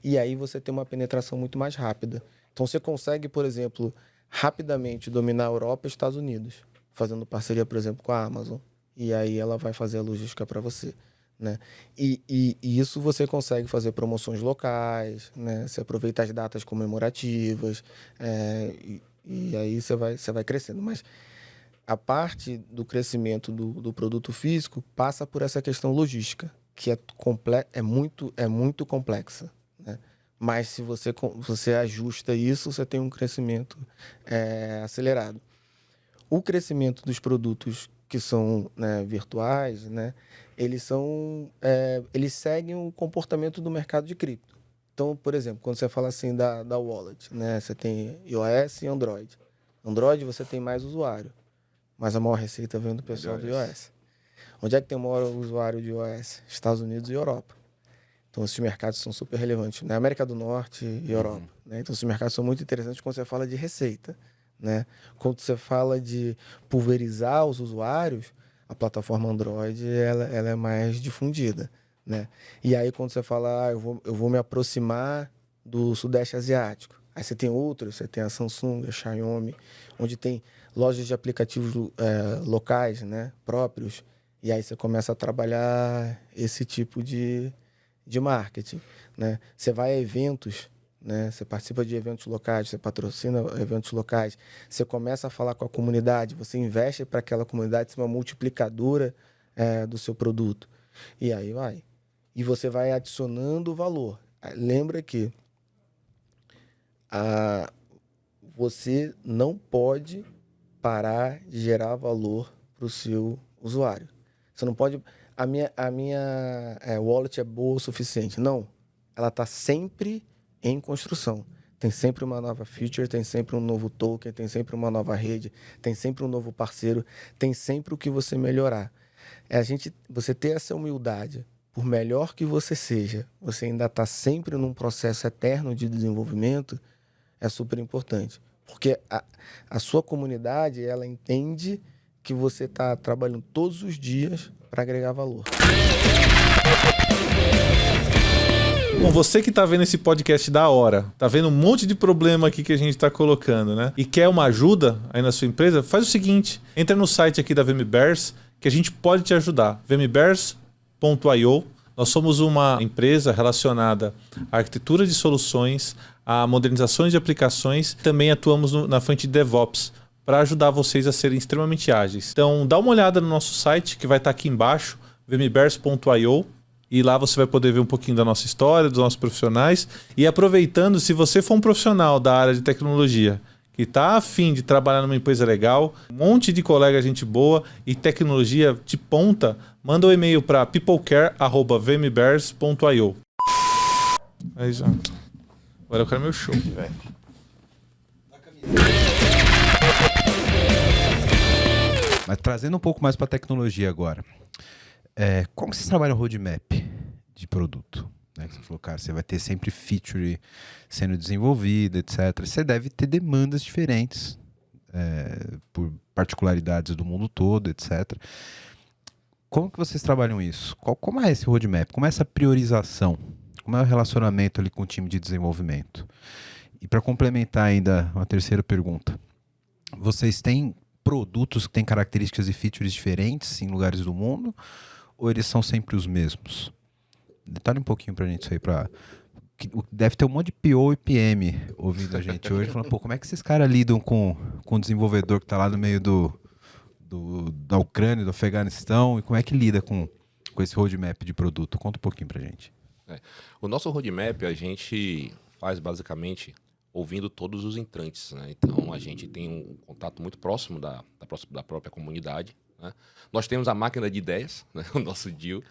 e aí você tem uma penetração muito mais rápida. Então, você consegue, por exemplo, rapidamente dominar a Europa e Estados Unidos, fazendo parceria, por exemplo, com a Amazon. E aí ela vai fazer a logística para você, né? E isso você consegue fazer promoções locais, né? Você aproveita as datas comemorativas, e aí você vai crescendo. Mas a parte do crescimento do produto físico passa por essa questão logística, que é muito complexa, né? Mas se você ajusta isso, você tem um crescimento acelerado. O crescimento dos produtos que são, né, virtuais, né, eles seguem o comportamento do mercado de cripto. Então, por exemplo, quando você fala assim da wallet, né, você tem iOS e Android. Android você tem mais usuário, mas a maior receita vem do pessoal do iOS. Onde é que tem o maior usuário de iOS? Estados Unidos e Europa. Então, esses mercados são super relevantes, né? América do Norte e Europa, né? Então, esses mercados são muito interessantes quando você fala de receita, né? Quando você fala de pulverizar os usuários, a plataforma Android ela é mais difundida, né? E aí quando você fala, eu vou me aproximar do Sudeste Asiático, aí você tem outros, você tem a Samsung, a Xiaomi, onde tem lojas de aplicativos locais, né, próprios, e aí você começa a trabalhar esse tipo de marketing, né? Você vai a eventos, né? Você participa de eventos locais, você patrocina eventos locais, você começa a falar com a comunidade, você investe para aquela comunidade ser uma multiplicadora do seu produto. E aí vai. E você vai adicionando valor. Lembra que você não pode parar de gerar valor para o seu usuário. Você não pode... A minha wallet é boa o suficiente. Não. Ela está sempre em construção. Tem sempre uma nova feature, tem sempre um novo token, tem sempre uma nova rede, tem sempre um novo parceiro, tem sempre o que você melhorar. Você ter essa humildade, por melhor que você seja, você ainda está sempre num processo eterno de desenvolvimento, é super importante. Porque a sua comunidade, ela entende que você está trabalhando todos os dias para agregar valor. Bom, você que tá vendo esse podcast da hora, tá vendo um monte de problema aqui que a gente tá colocando, né? E quer uma ajuda aí na sua empresa, faz o seguinte, entra no site aqui da VMBears, que a gente pode te ajudar, vmbears.io. Nós somos uma empresa relacionada à arquitetura de soluções, a modernizações de aplicações, também atuamos na frente de DevOps, para ajudar vocês a serem extremamente ágeis. Então, dá uma olhada no nosso site, que vai estar aqui embaixo, vmbears.io. E lá você vai poder ver um pouquinho da nossa história, dos nossos profissionais. E aproveitando, se você for um profissional da área de tecnologia que está afim de trabalhar numa empresa legal, um monte de colega, gente boa e tecnologia de ponta, manda um e-mail para peoplecare@vmbears.io. Aí já. Agora eu quero meu show. Mas trazendo um pouco mais para tecnologia agora. Como vocês trabalham o roadmap de produto? Né? Você falou, cara, você vai ter sempre feature sendo desenvolvida, etc. Você deve ter demandas diferentes por particularidades do mundo todo, etc. Como que vocês trabalham isso? Como é esse roadmap? Como é essa priorização? Como é o relacionamento ali com o time de desenvolvimento? E para complementar ainda uma terceira pergunta, vocês têm produtos que têm características e features diferentes em lugares do mundo? Ou eles são sempre os mesmos? Detalhe um pouquinho pra gente isso aí. Deve ter um monte de PO e PM ouvindo a gente hoje, falando, pô, como é que esses caras lidam com o desenvolvedor que tá lá no meio da Ucrânia, do Afeganistão, e como é que lida com esse roadmap de produto? Conta um pouquinho pra gente. O nosso roadmap a gente faz basicamente ouvindo todos os entrantes, né? Então a gente tem um contato muito próximo da própria comunidade, né? Nós temos a máquina de ideias, né? O nosso deal,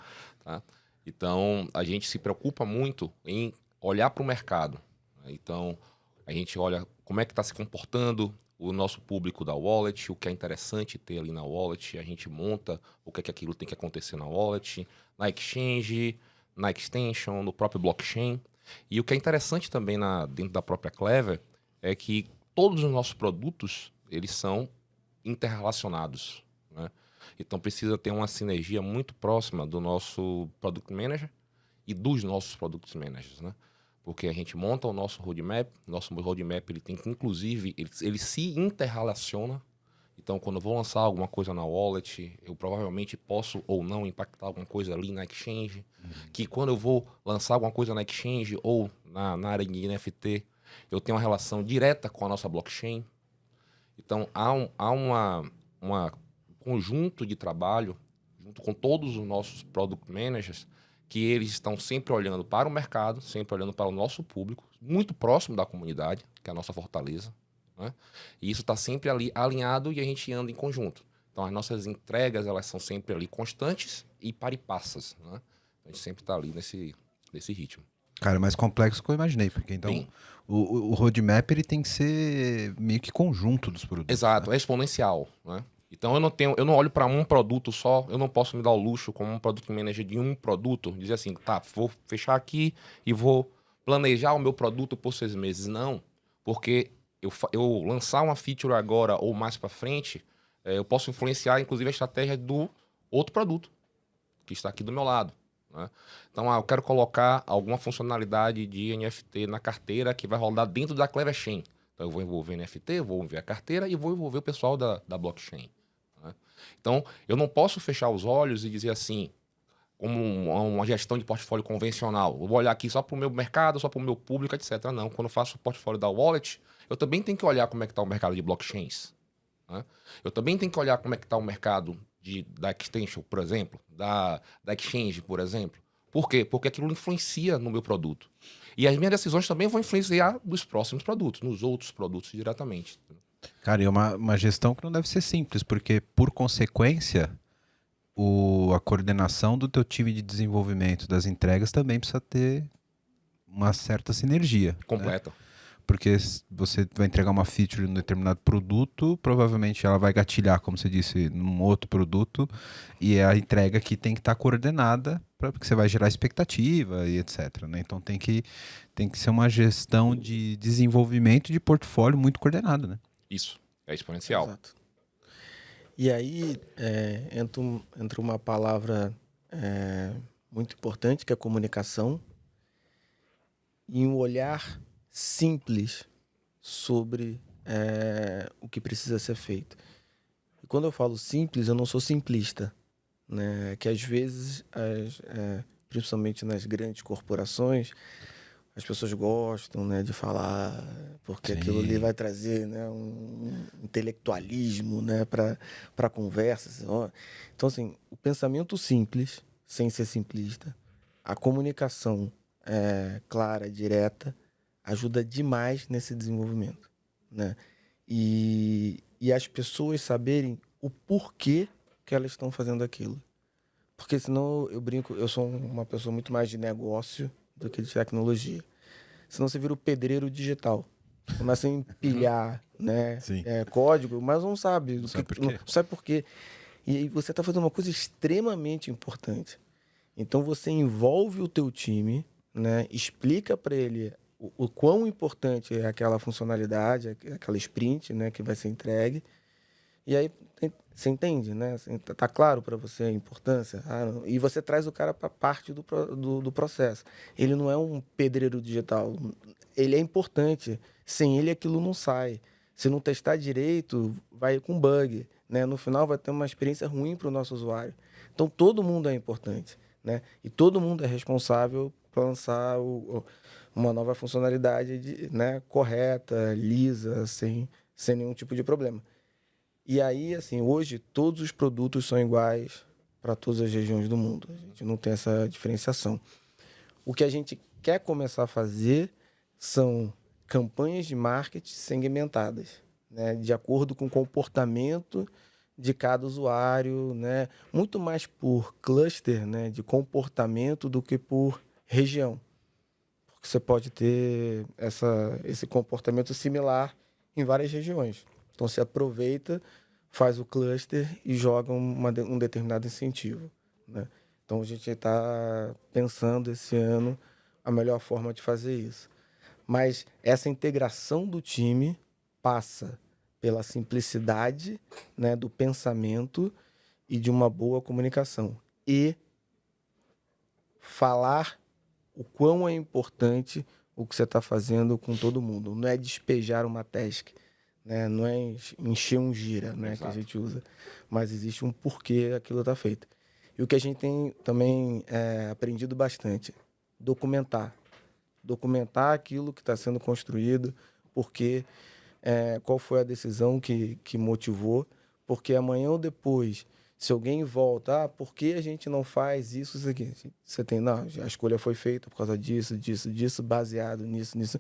tá? Então a gente se preocupa muito em olhar para o mercado, né? Então a gente olha como é que está se comportando o nosso público da wallet, o que é interessante ter ali na wallet, a gente monta o que é que aquilo tem que acontecer na wallet, na exchange, na extension, no próprio blockchain. E o que é interessante também dentro da própria Clever é que todos os nossos produtos, eles são interrelacionados, né? Então precisa ter uma sinergia muito próxima do nosso Product Manager e dos nossos Product Managers, né? Porque a gente monta o nosso roadmap ele tem que, inclusive, ele se interrelaciona. Então, quando eu vou lançar alguma coisa na wallet, eu provavelmente posso ou não impactar alguma coisa ali na exchange. Que quando eu vou lançar alguma coisa na exchange ou na área de NFT, eu tenho uma relação direta com a nossa blockchain. Então, há um conjunto de trabalho, junto com todos os nossos Product Managers, que eles estão sempre olhando para o mercado, sempre olhando para o nosso público, muito próximo da comunidade, que é a nossa fortaleza, né? E isso está sempre ali alinhado e a gente anda em conjunto. Então as nossas entregas, elas são sempre ali constantes e paripassas, né? A gente sempre está ali nesse ritmo. Cara, é mais complexo que eu imaginei, porque então o roadmap ele tem que ser meio que conjunto dos produtos. Exato, né? É exponencial, né? Então eu não olho para um produto só, eu não posso me dar o luxo como um product manager de um produto, dizer assim, tá, vou fechar aqui e vou planejar o meu produto por 6 meses. Não, porque eu lançar uma feature agora ou mais para frente, eu posso influenciar inclusive a estratégia do outro produto que está aqui do meu lado, né? Então eu quero colocar alguma funcionalidade de NFT na carteira que vai rodar dentro da Clever Chain. Então eu vou envolver NFT, vou envolver a carteira e vou envolver o pessoal da blockchain, né? Então eu não posso fechar os olhos e dizer assim, como uma gestão de portfólio convencional, eu vou olhar aqui só para o meu mercado, só para o meu público, etc. Não, quando eu faço o portfólio da wallet, eu também tenho que olhar como é que está o mercado de blockchains, né? Eu também tenho que olhar como é que está o mercado da extension, por exemplo, da exchange, por exemplo. Por quê? Porque aquilo influencia no meu produto. E as minhas decisões também vão influenciar nos próximos produtos, nos outros produtos diretamente. Cara, e é uma gestão que não deve ser simples, porque, por consequência, a coordenação do teu time de desenvolvimento das entregas também precisa ter uma certa sinergia. Completa. Né? Porque você vai entregar uma feature em um determinado produto, provavelmente ela vai gatilhar, como você disse, num outro produto, e a entrega aqui tem que estar coordenada, porque você vai gerar expectativa e etc. Né? Então tem que ser uma gestão de desenvolvimento de portfólio muito coordenada, né? Isso, é exponencial. Exato. E aí entra uma palavra muito importante, que é a comunicação, e um olhar simples sobre o que precisa ser feito. E quando eu falo simples, eu não sou simplista, né? Que às vezes, principalmente nas grandes corporações, as pessoas gostam, né, de falar, porque Sim. aquilo ali vai trazer, né, um intelectualismo, né, para conversas. Então, assim, o pensamento simples, sem ser simplista, a comunicação clara, direta, ajuda demais nesse desenvolvimento, né? E as pessoas saberem o porquê que elas estão fazendo aquilo. Porque senão, eu brinco, eu sou uma pessoa muito mais de negócio do que de tecnologia. Senão você vira o pedreiro digital. Começa a empilhar, né, código, mas não sabe. Não sabe por quê. Não sabe por quê. E aí você está fazendo uma coisa extremamente importante. Então você envolve o teu time, né, explica para ele o quão importante é aquela funcionalidade, aquela sprint, né, que vai ser entregue. E aí você entende, né? Tá claro para você a importância. E você traz o cara para parte do processo. Ele não é um pedreiro digital. Ele é importante. Sem ele aquilo não sai. Se não testar direito, vai com bug, né? No final vai ter uma experiência ruim para o nosso usuário. Então todo mundo é importante, né? E todo mundo é responsável para lançar uma nova funcionalidade, né, correta, lisa, sem nenhum tipo de problema. E aí, assim, hoje todos os produtos são iguais para todas as regiões do mundo. A gente não tem essa diferenciação. O que a gente quer começar a fazer são campanhas de marketing segmentadas, né, de acordo com o comportamento de cada usuário, né, muito mais por cluster, né, de comportamento do que por região. Porque você pode ter esse comportamento similar em várias regiões. Então, você aproveita, faz o cluster e joga um determinado incentivo, né? Então, a gente está pensando esse ano a melhor forma de fazer isso. Mas essa integração do time passa pela simplicidade, né, do pensamento e de uma boa comunicação. E falar o quão é importante o que você está fazendo com todo mundo. Não é despejar uma task, né? Não é encher um gira, né, que a gente usa, mas existe um porquê aquilo está feito. E o que a gente tem também aprendido bastante, documentar aquilo que está sendo construído, porque qual foi a decisão que motivou, porque amanhã ou depois, se alguém volta, por que a gente não faz isso aqui? Você tem, não, a escolha foi feita por causa disso, baseado nisso.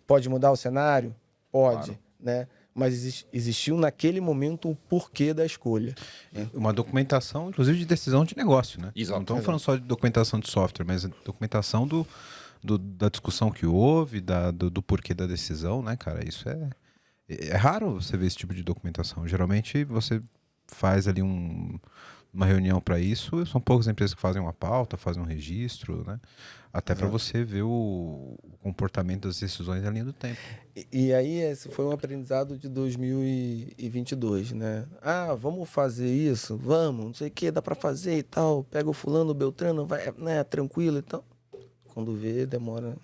Pode mudar o cenário? Pode, claro, né? Mas existiu naquele momento o porquê da escolha. Né? Uma documentação, inclusive, de decisão de negócio, né? Exato. Não estamos falando só de documentação de software, mas documentação da discussão que houve, do porquê da decisão, né, cara? Isso é raro você ver esse tipo de documentação. Geralmente você faz ali uma reunião para isso, são poucas empresas que fazem uma pauta, fazem um registro, né? Até para você ver o comportamento das decisões na linha do tempo. E aí esse foi um aprendizado de 2022, né? Vamos fazer isso? Vamos, não sei o que, dá para fazer e tal. Pega o fulano, o Beltrano, vai, né, tranquilo e tal. Quando vê, demora.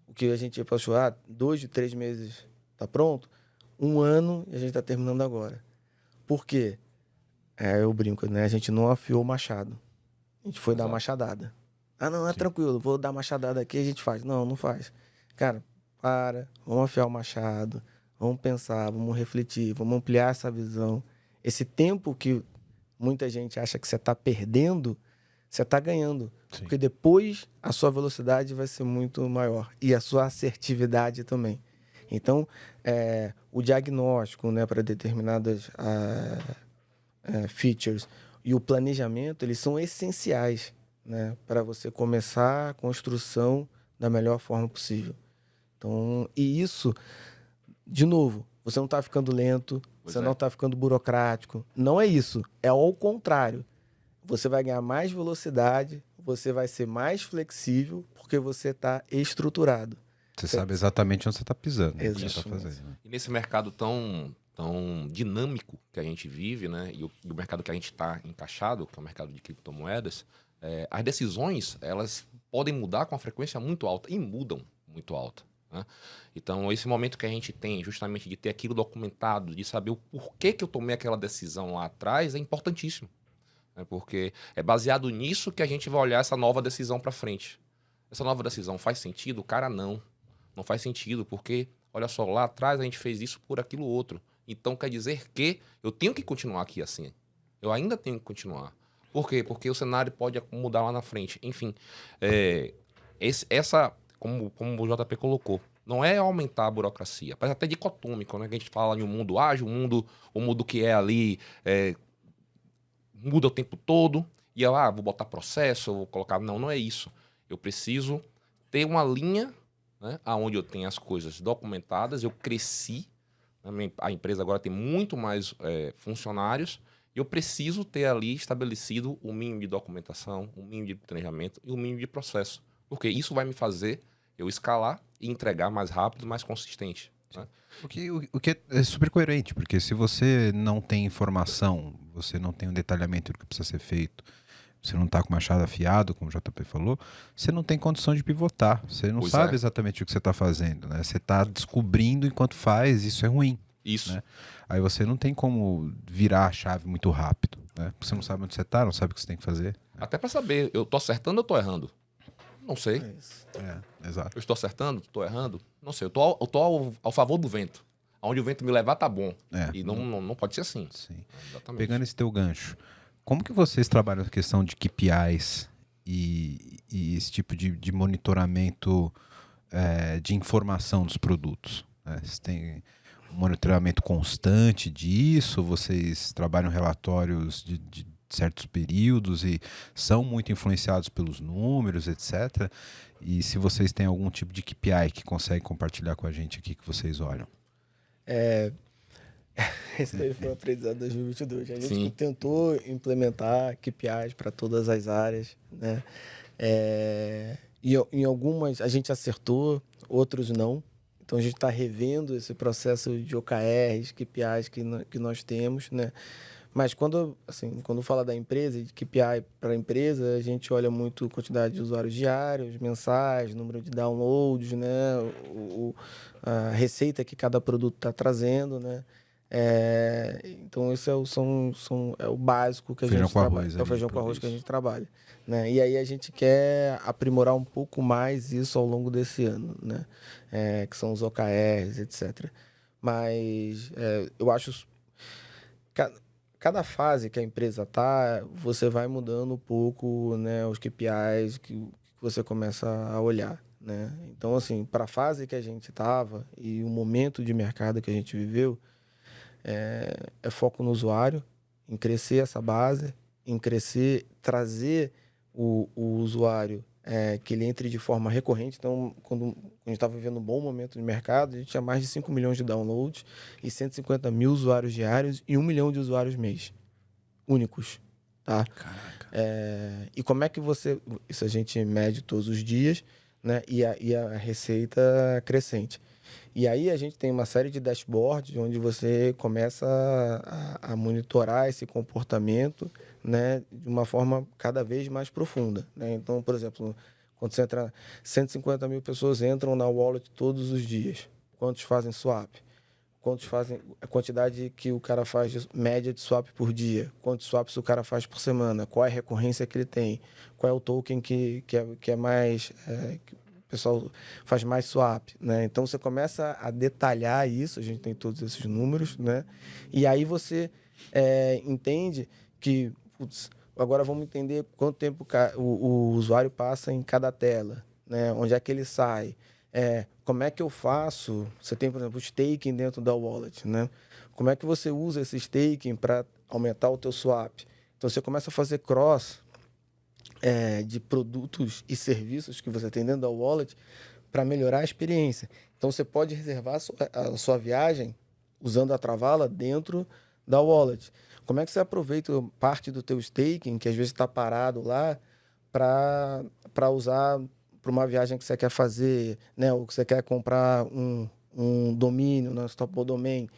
O que a gente achou, 2 de 3 meses tá pronto, 1 ano e a gente tá terminando agora. Por quê? Eu brinco, né? A gente não afiou o machado. A gente foi dar uma machadada. Não, tranquilo, vou dar uma machadada aqui e a gente faz. Não faz. Cara, vamos afiar o machado, vamos pensar, vamos refletir, vamos ampliar essa visão. Esse tempo que muita gente acha que você está perdendo, você está ganhando. Sim. Porque depois a sua velocidade vai ser muito maior e a sua assertividade também. Então, o diagnóstico, né, para determinadas features e o planejamento, eles são essenciais, né, para você começar a construção da melhor forma possível. Então, e isso, de novo, você não está ficando lento, você não está ficando burocrático. Não é isso, é ao contrário. Você vai ganhar mais velocidade, você vai ser mais flexível, porque você está estruturado. Você sabe exatamente onde você está pisando. Exatamente. Você tá fazendo. E nesse mercado tão tão dinâmico que a gente vive, né? E o mercado que a gente está encaixado, que é o mercado de criptomoedas, as decisões, elas podem mudar com uma frequência muito alta e mudam muito alta, né? Então, esse momento que a gente tem, justamente de ter aquilo documentado, de saber o porquê que eu tomei aquela decisão lá atrás, é importantíssimo, né? Porque é baseado nisso que a gente vai olhar essa nova decisão para frente. Essa nova decisão faz sentido? Cara, não faz sentido, porque, olha só, lá atrás a gente fez isso por aquilo outro. Então quer dizer que eu tenho que continuar aqui assim. Eu ainda tenho que continuar. Por quê? Porque o cenário pode mudar lá na frente. Enfim, como o JP colocou, não é aumentar a burocracia. Parece até dicotômico, né? Que a gente fala de um mundo ágil, o mundo que é ali muda o tempo todo. E eu vou botar processo, vou colocar... Não é isso. Eu preciso ter uma linha, né, onde eu tenho as coisas documentadas. Eu cresci. A empresa agora tem muito mais funcionários e eu preciso ter ali estabelecido o mínimo de documentação, o mínimo de planejamento e o mínimo de processo. Porque isso vai me fazer eu escalar e entregar mais rápido, mais consistente, né? O que é super coerente, porque se você não tem informação, você não tem um detalhamento do que precisa ser feito, você não está com o machado afiado, como o JP falou, você não tem condição de pivotar. Você não sabe exatamente o que você está fazendo, né? Você está descobrindo enquanto faz, isso é ruim. Isso. Né? Aí você não tem como virar a chave muito rápido, né? Você não sabe onde você está, não sabe o que você tem que fazer. Até para saber, eu tô acertando ou tô errando? Não sei. Exato. Eu estou acertando, estou errando? Não sei. Eu tô ao favor do vento. Aonde o vento me levar tá bom. E não pode ser assim. Sim. Exatamente. Pegando esse teu gancho, como que vocês trabalham a questão de KPIs e esse tipo de monitoramento de informação dos produtos? Vocês têm um monitoramento constante disso? Vocês trabalham relatórios de certos períodos e são muito influenciados pelos números, etc. E se vocês têm algum tipo de KPI que conseguem compartilhar com a gente aqui que vocês olham? Esse daí foi o aprendizado de 2022. A gente Sim. tentou implementar KPIs para todas as áreas, né? E em algumas a gente acertou, outros não. Então a gente está revendo esse processo de OKRs, KPIs que nós temos, né? Mas quando fala da empresa, de KPI para a empresa, a gente olha muito a quantidade de usuários diários, mensais, número de downloads, né? A receita que cada produto está trazendo, né? Então esse é o básico que a gente trabalha. É o feijão com arroz que a gente trabalha, né? E aí a gente quer aprimorar um pouco mais isso ao longo desse ano, né? Que são os OKRs, etc. Mas eu acho... Cada fase que a empresa tá, você vai mudando um pouco, né, os KPIs que você começa a olhar, né? Então, assim, para a fase que a gente estava e o momento de mercado que a gente viveu, é foco no usuário, em crescer essa base, em crescer, trazer o usuário que ele entre de forma recorrente. Então, quando a gente estava vivendo um bom momento de mercado, a gente tinha mais de 5 milhões de downloads e 150 mil usuários diários e 1 milhão de usuários mês únicos, tá? Caraca. E como é que isso a gente mede todos os dias, né? E a receita crescente. E aí a gente tem uma série de dashboards onde você começa a monitorar esse comportamento, né, de uma forma cada vez mais profunda, né? Então, por exemplo, quando você entra, 150 mil pessoas entram na wallet todos os dias. Quantos fazem swap? Quantos fazem a quantidade que o cara faz de média de swap por dia? Quantos swaps o cara faz por semana? Qual é a recorrência que ele tem? Qual é o token que é mais... o pessoal faz mais swap, né? Então você começa a detalhar isso, a gente tem todos esses números, né? E aí você entende que, putz, agora vamos entender quanto tempo o usuário passa em cada tela, né? Onde é que ele sai? Como é que eu faço? Você tem, por exemplo, o staking dentro da wallet, né? Como é que você usa esse staking para aumentar o teu swap? Então você começa a fazer cross de produtos e serviços que você tem dentro da wallet para melhorar a experiência. Então você pode reservar a sua viagem usando a Travala dentro da wallet. Como é que você aproveita parte do teu staking, que às vezes está parado lá, para usar para uma viagem que você quer fazer, né? Ou que você quer comprar um domínio, né? Stop Domain.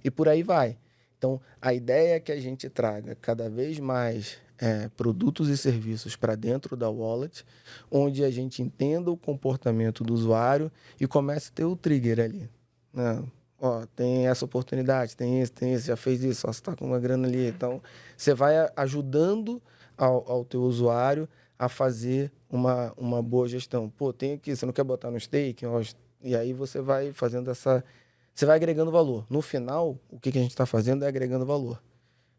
E por aí vai. Então, a ideia é que a gente traga cada vez mais produtos e serviços para dentro da wallet, onde a gente entenda o comportamento do usuário e comece a ter o trigger ali, né? Ó, tem essa oportunidade, tem esse, já fez isso, ó, você está com uma grana ali. Então, você vai ajudando ao teu usuário a fazer uma boa gestão. Pô, tem aqui, você não quer botar no staking? Ó, e aí você vai fazendo essa... Você vai agregando valor. No final, o que a gente está fazendo é agregando valor.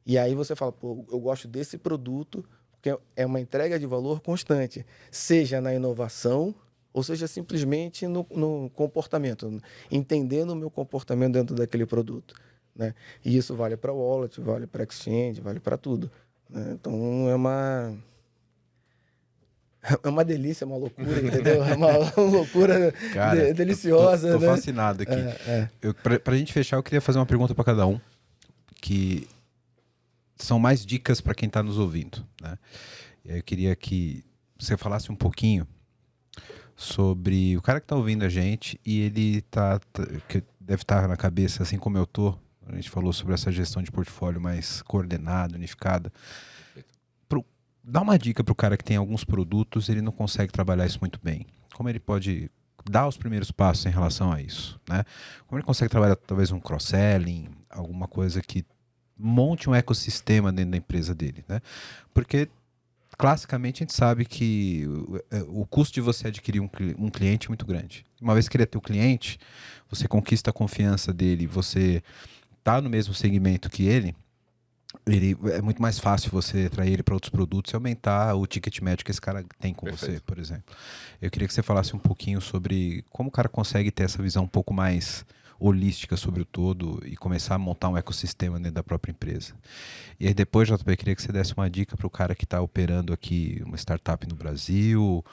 E aí você fala, pô, eu gosto desse produto, porque é uma entrega de valor constante. Seja na inovação, ou seja simplesmente no comportamento. Entendendo o meu comportamento dentro daquele produto, né? E isso vale para wallet, vale para exchange, vale para tudo, né? Então é uma delícia, uma loucura, entendeu? É uma loucura Cara, deliciosa. Tô né? fascinado aqui. Pra gente fechar, eu queria fazer uma pergunta para cada um, que são mais dicas para quem está nos ouvindo, né? E aí eu queria que você falasse um pouquinho sobre o cara que está ouvindo a gente e ele que deve estar na cabeça, assim como eu tô. A gente falou sobre essa gestão de portfólio mais coordenada, unificada. Dá uma dica para o cara que tem alguns produtos, ele não consegue trabalhar isso muito bem. Como ele pode dar os primeiros passos em relação a isso, né? Como ele consegue trabalhar talvez um cross-selling, alguma coisa que monte um ecossistema dentro da empresa dele, né? Porque classicamente a gente sabe que o custo de você adquirir um cliente é muito grande. Uma vez que ele é teu cliente, você conquista a confiança dele, você tá no mesmo segmento que ele é muito mais fácil você atrair ele para outros produtos e aumentar o ticket médio que esse cara tem com Perfeito. você, por exemplo. Eu queria que você falasse um pouquinho sobre como o cara consegue ter essa visão um pouco mais holística sobre o todo e começar a montar um ecossistema dentro da própria empresa. E aí depois, JP, eu queria que você desse uma dica para o cara que está operando aqui uma startup no Brasil,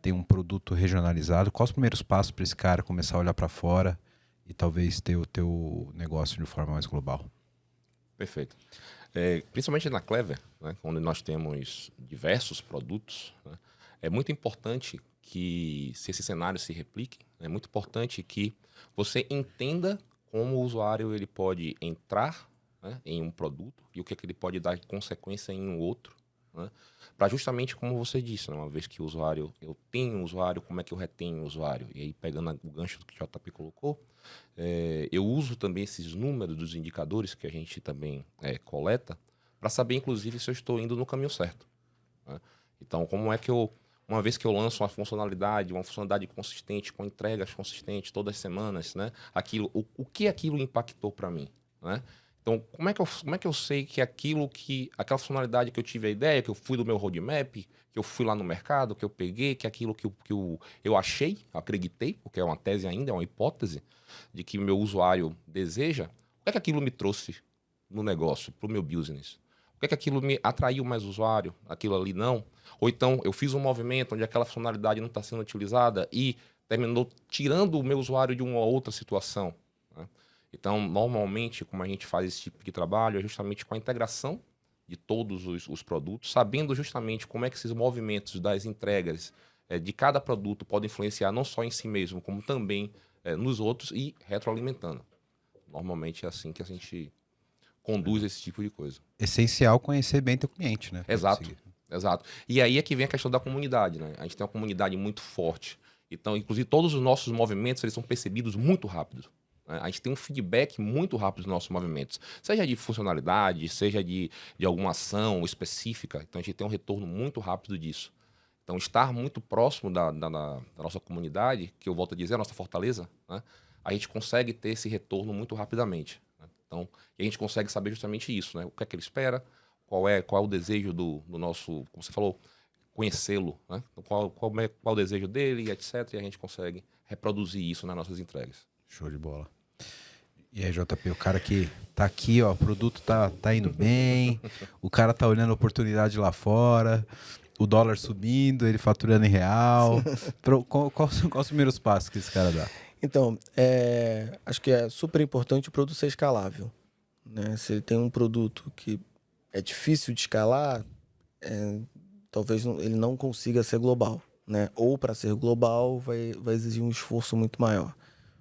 tem um produto regionalizado. Quais os primeiros passos para esse cara começar a olhar para fora e talvez ter o teu negócio de forma mais global? Perfeito. Principalmente na Clever, né, onde nós temos diversos produtos, né, é muito importante que, se esse cenário se replique, é muito importante que você entenda como o usuário ele pode entrar, né, em um produto e o que ele pode dar consequência em um outro, né, para justamente como você disse, né, uma vez que o usuário, eu tenho um usuário, como é que eu retenho o usuário? E aí, pegando o gancho que o JP colocou, eu uso também esses números dos indicadores que a gente também coleta para saber, inclusive, se eu estou indo no caminho certo, né? Então, como é que uma vez que eu lanço uma funcionalidade consistente, com entregas consistentes todas as semanas, né? O que aquilo impactou para mim, né? Então, como é que eu sei que aquela funcionalidade que eu tive a ideia, que eu fui do meu roadmap, que eu fui lá no mercado, que eu peguei, que aquilo que eu achei, acreditei, porque é uma tese ainda, é uma hipótese, de que o meu usuário deseja, o que aquilo me trouxe no negócio, para o meu business? O que aquilo me atraiu mais usuário, aquilo ali não? Ou então, eu fiz um movimento onde aquela funcionalidade não está sendo utilizada e terminou tirando o meu usuário de uma outra situação, né? Então, normalmente, como a gente faz esse tipo de trabalho, é justamente com a integração de todos os produtos, sabendo justamente como é que esses movimentos das entregas de cada produto podem influenciar não só em si mesmo, como também nos outros e retroalimentando. Normalmente é assim que a gente conduz esse tipo de coisa. Essencial conhecer bem teu cliente, né? Exato, exato. E aí é que vem a questão da comunidade, né? A gente tem uma comunidade muito forte. Então, inclusive, todos os nossos movimentos eles são percebidos muito rápido. A gente tem um feedback muito rápido dos nossos movimentos, seja de funcionalidade, seja de alguma ação específica. Então, a gente tem um retorno muito rápido disso. Então, estar muito próximo da nossa comunidade, que eu volto a dizer, a nossa fortaleza, né, a gente consegue ter esse retorno muito rapidamente, né? Então, e a gente consegue saber justamente isso, né? O que é que ele espera, qual é o desejo do nosso, como você falou, conhecê-lo, né? Qual é o desejo dele, etc. E a gente consegue reproduzir isso nas nossas entregas. Show de bola. E aí, JP, o cara que tá aqui, ó, o produto tá indo bem, o cara tá olhando a oportunidade lá fora, o dólar subindo, ele faturando em real. Quais os primeiros passos que esse cara dá? Então, acho que é super importante o produto ser escalável, né? Se ele tem um produto que é difícil de escalar, talvez ele não consiga ser global, né? Ou para ser global vai exigir um esforço muito maior.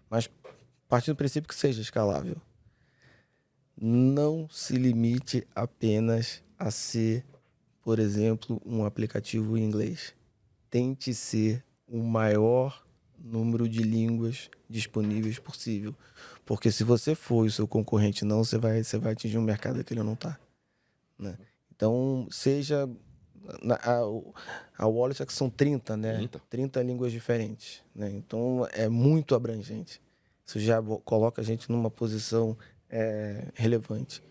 Mas partindo do princípio que seja escalável. não se limite apenas a ser, por exemplo, um aplicativo em inglês. Tente ser o maior número de línguas disponíveis possível. Porque se você for e o seu concorrente não, você vai atingir um mercado que ele não está. Né? Então, seja... A Wallet é que são 30, né? 30 línguas diferentes. Né? Então, é muito abrangente. Isso já coloca a gente numa posição relevante.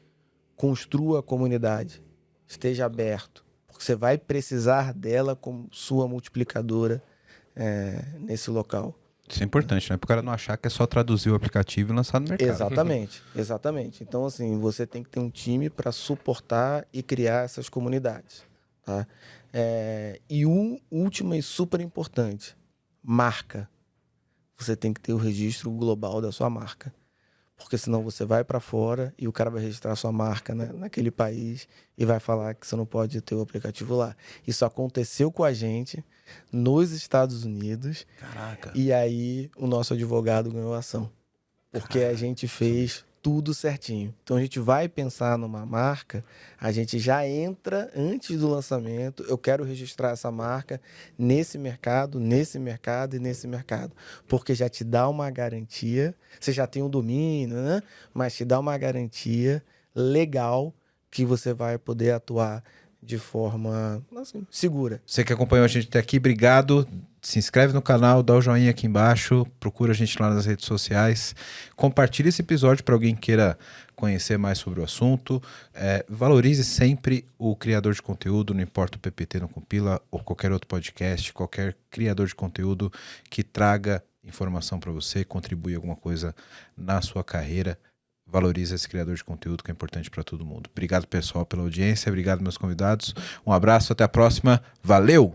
Construa a comunidade. Esteja aberto. Porque você vai precisar dela como sua multiplicadora nesse local. Isso é importante, né? Para o cara não achar que é só traduzir o aplicativo e lançar no mercado. Exatamente. Então, assim, você tem que ter um time para suportar e criar essas comunidades. Tá? E última e super importante, marca. Você tem que ter o registro global da sua marca. Porque senão você vai para fora e o cara vai registrar sua marca naquele país e vai falar que você não pode ter o aplicativo lá. Isso aconteceu com a gente nos Estados Unidos. Caraca. E aí o nosso advogado ganhou a ação. Porque a gente fez tudo certinho. Então a gente vai pensar numa marca, a gente já entra antes do lançamento, eu quero registrar essa marca nesse mercado e nesse mercado, porque já te dá uma garantia, você já tem um domínio, né? Mas te dá uma garantia legal que você vai poder atuar de forma assim, segura. Você que acompanhou a gente até aqui, obrigado. Se inscreve no canal, dá o joinha aqui embaixo, procura a gente lá nas redes sociais, compartilha esse episódio para alguém que queira conhecer mais sobre o assunto. Valorize sempre o criador de conteúdo, não importa o PPT Não Compila ou qualquer outro podcast, qualquer criador de conteúdo que traga informação para você, contribui alguma coisa na sua carreira. Valorize esse criador de conteúdo que é importante para todo mundo. Obrigado, pessoal, pela audiência. Obrigado, meus convidados. Um abraço, até a próxima. Valeu!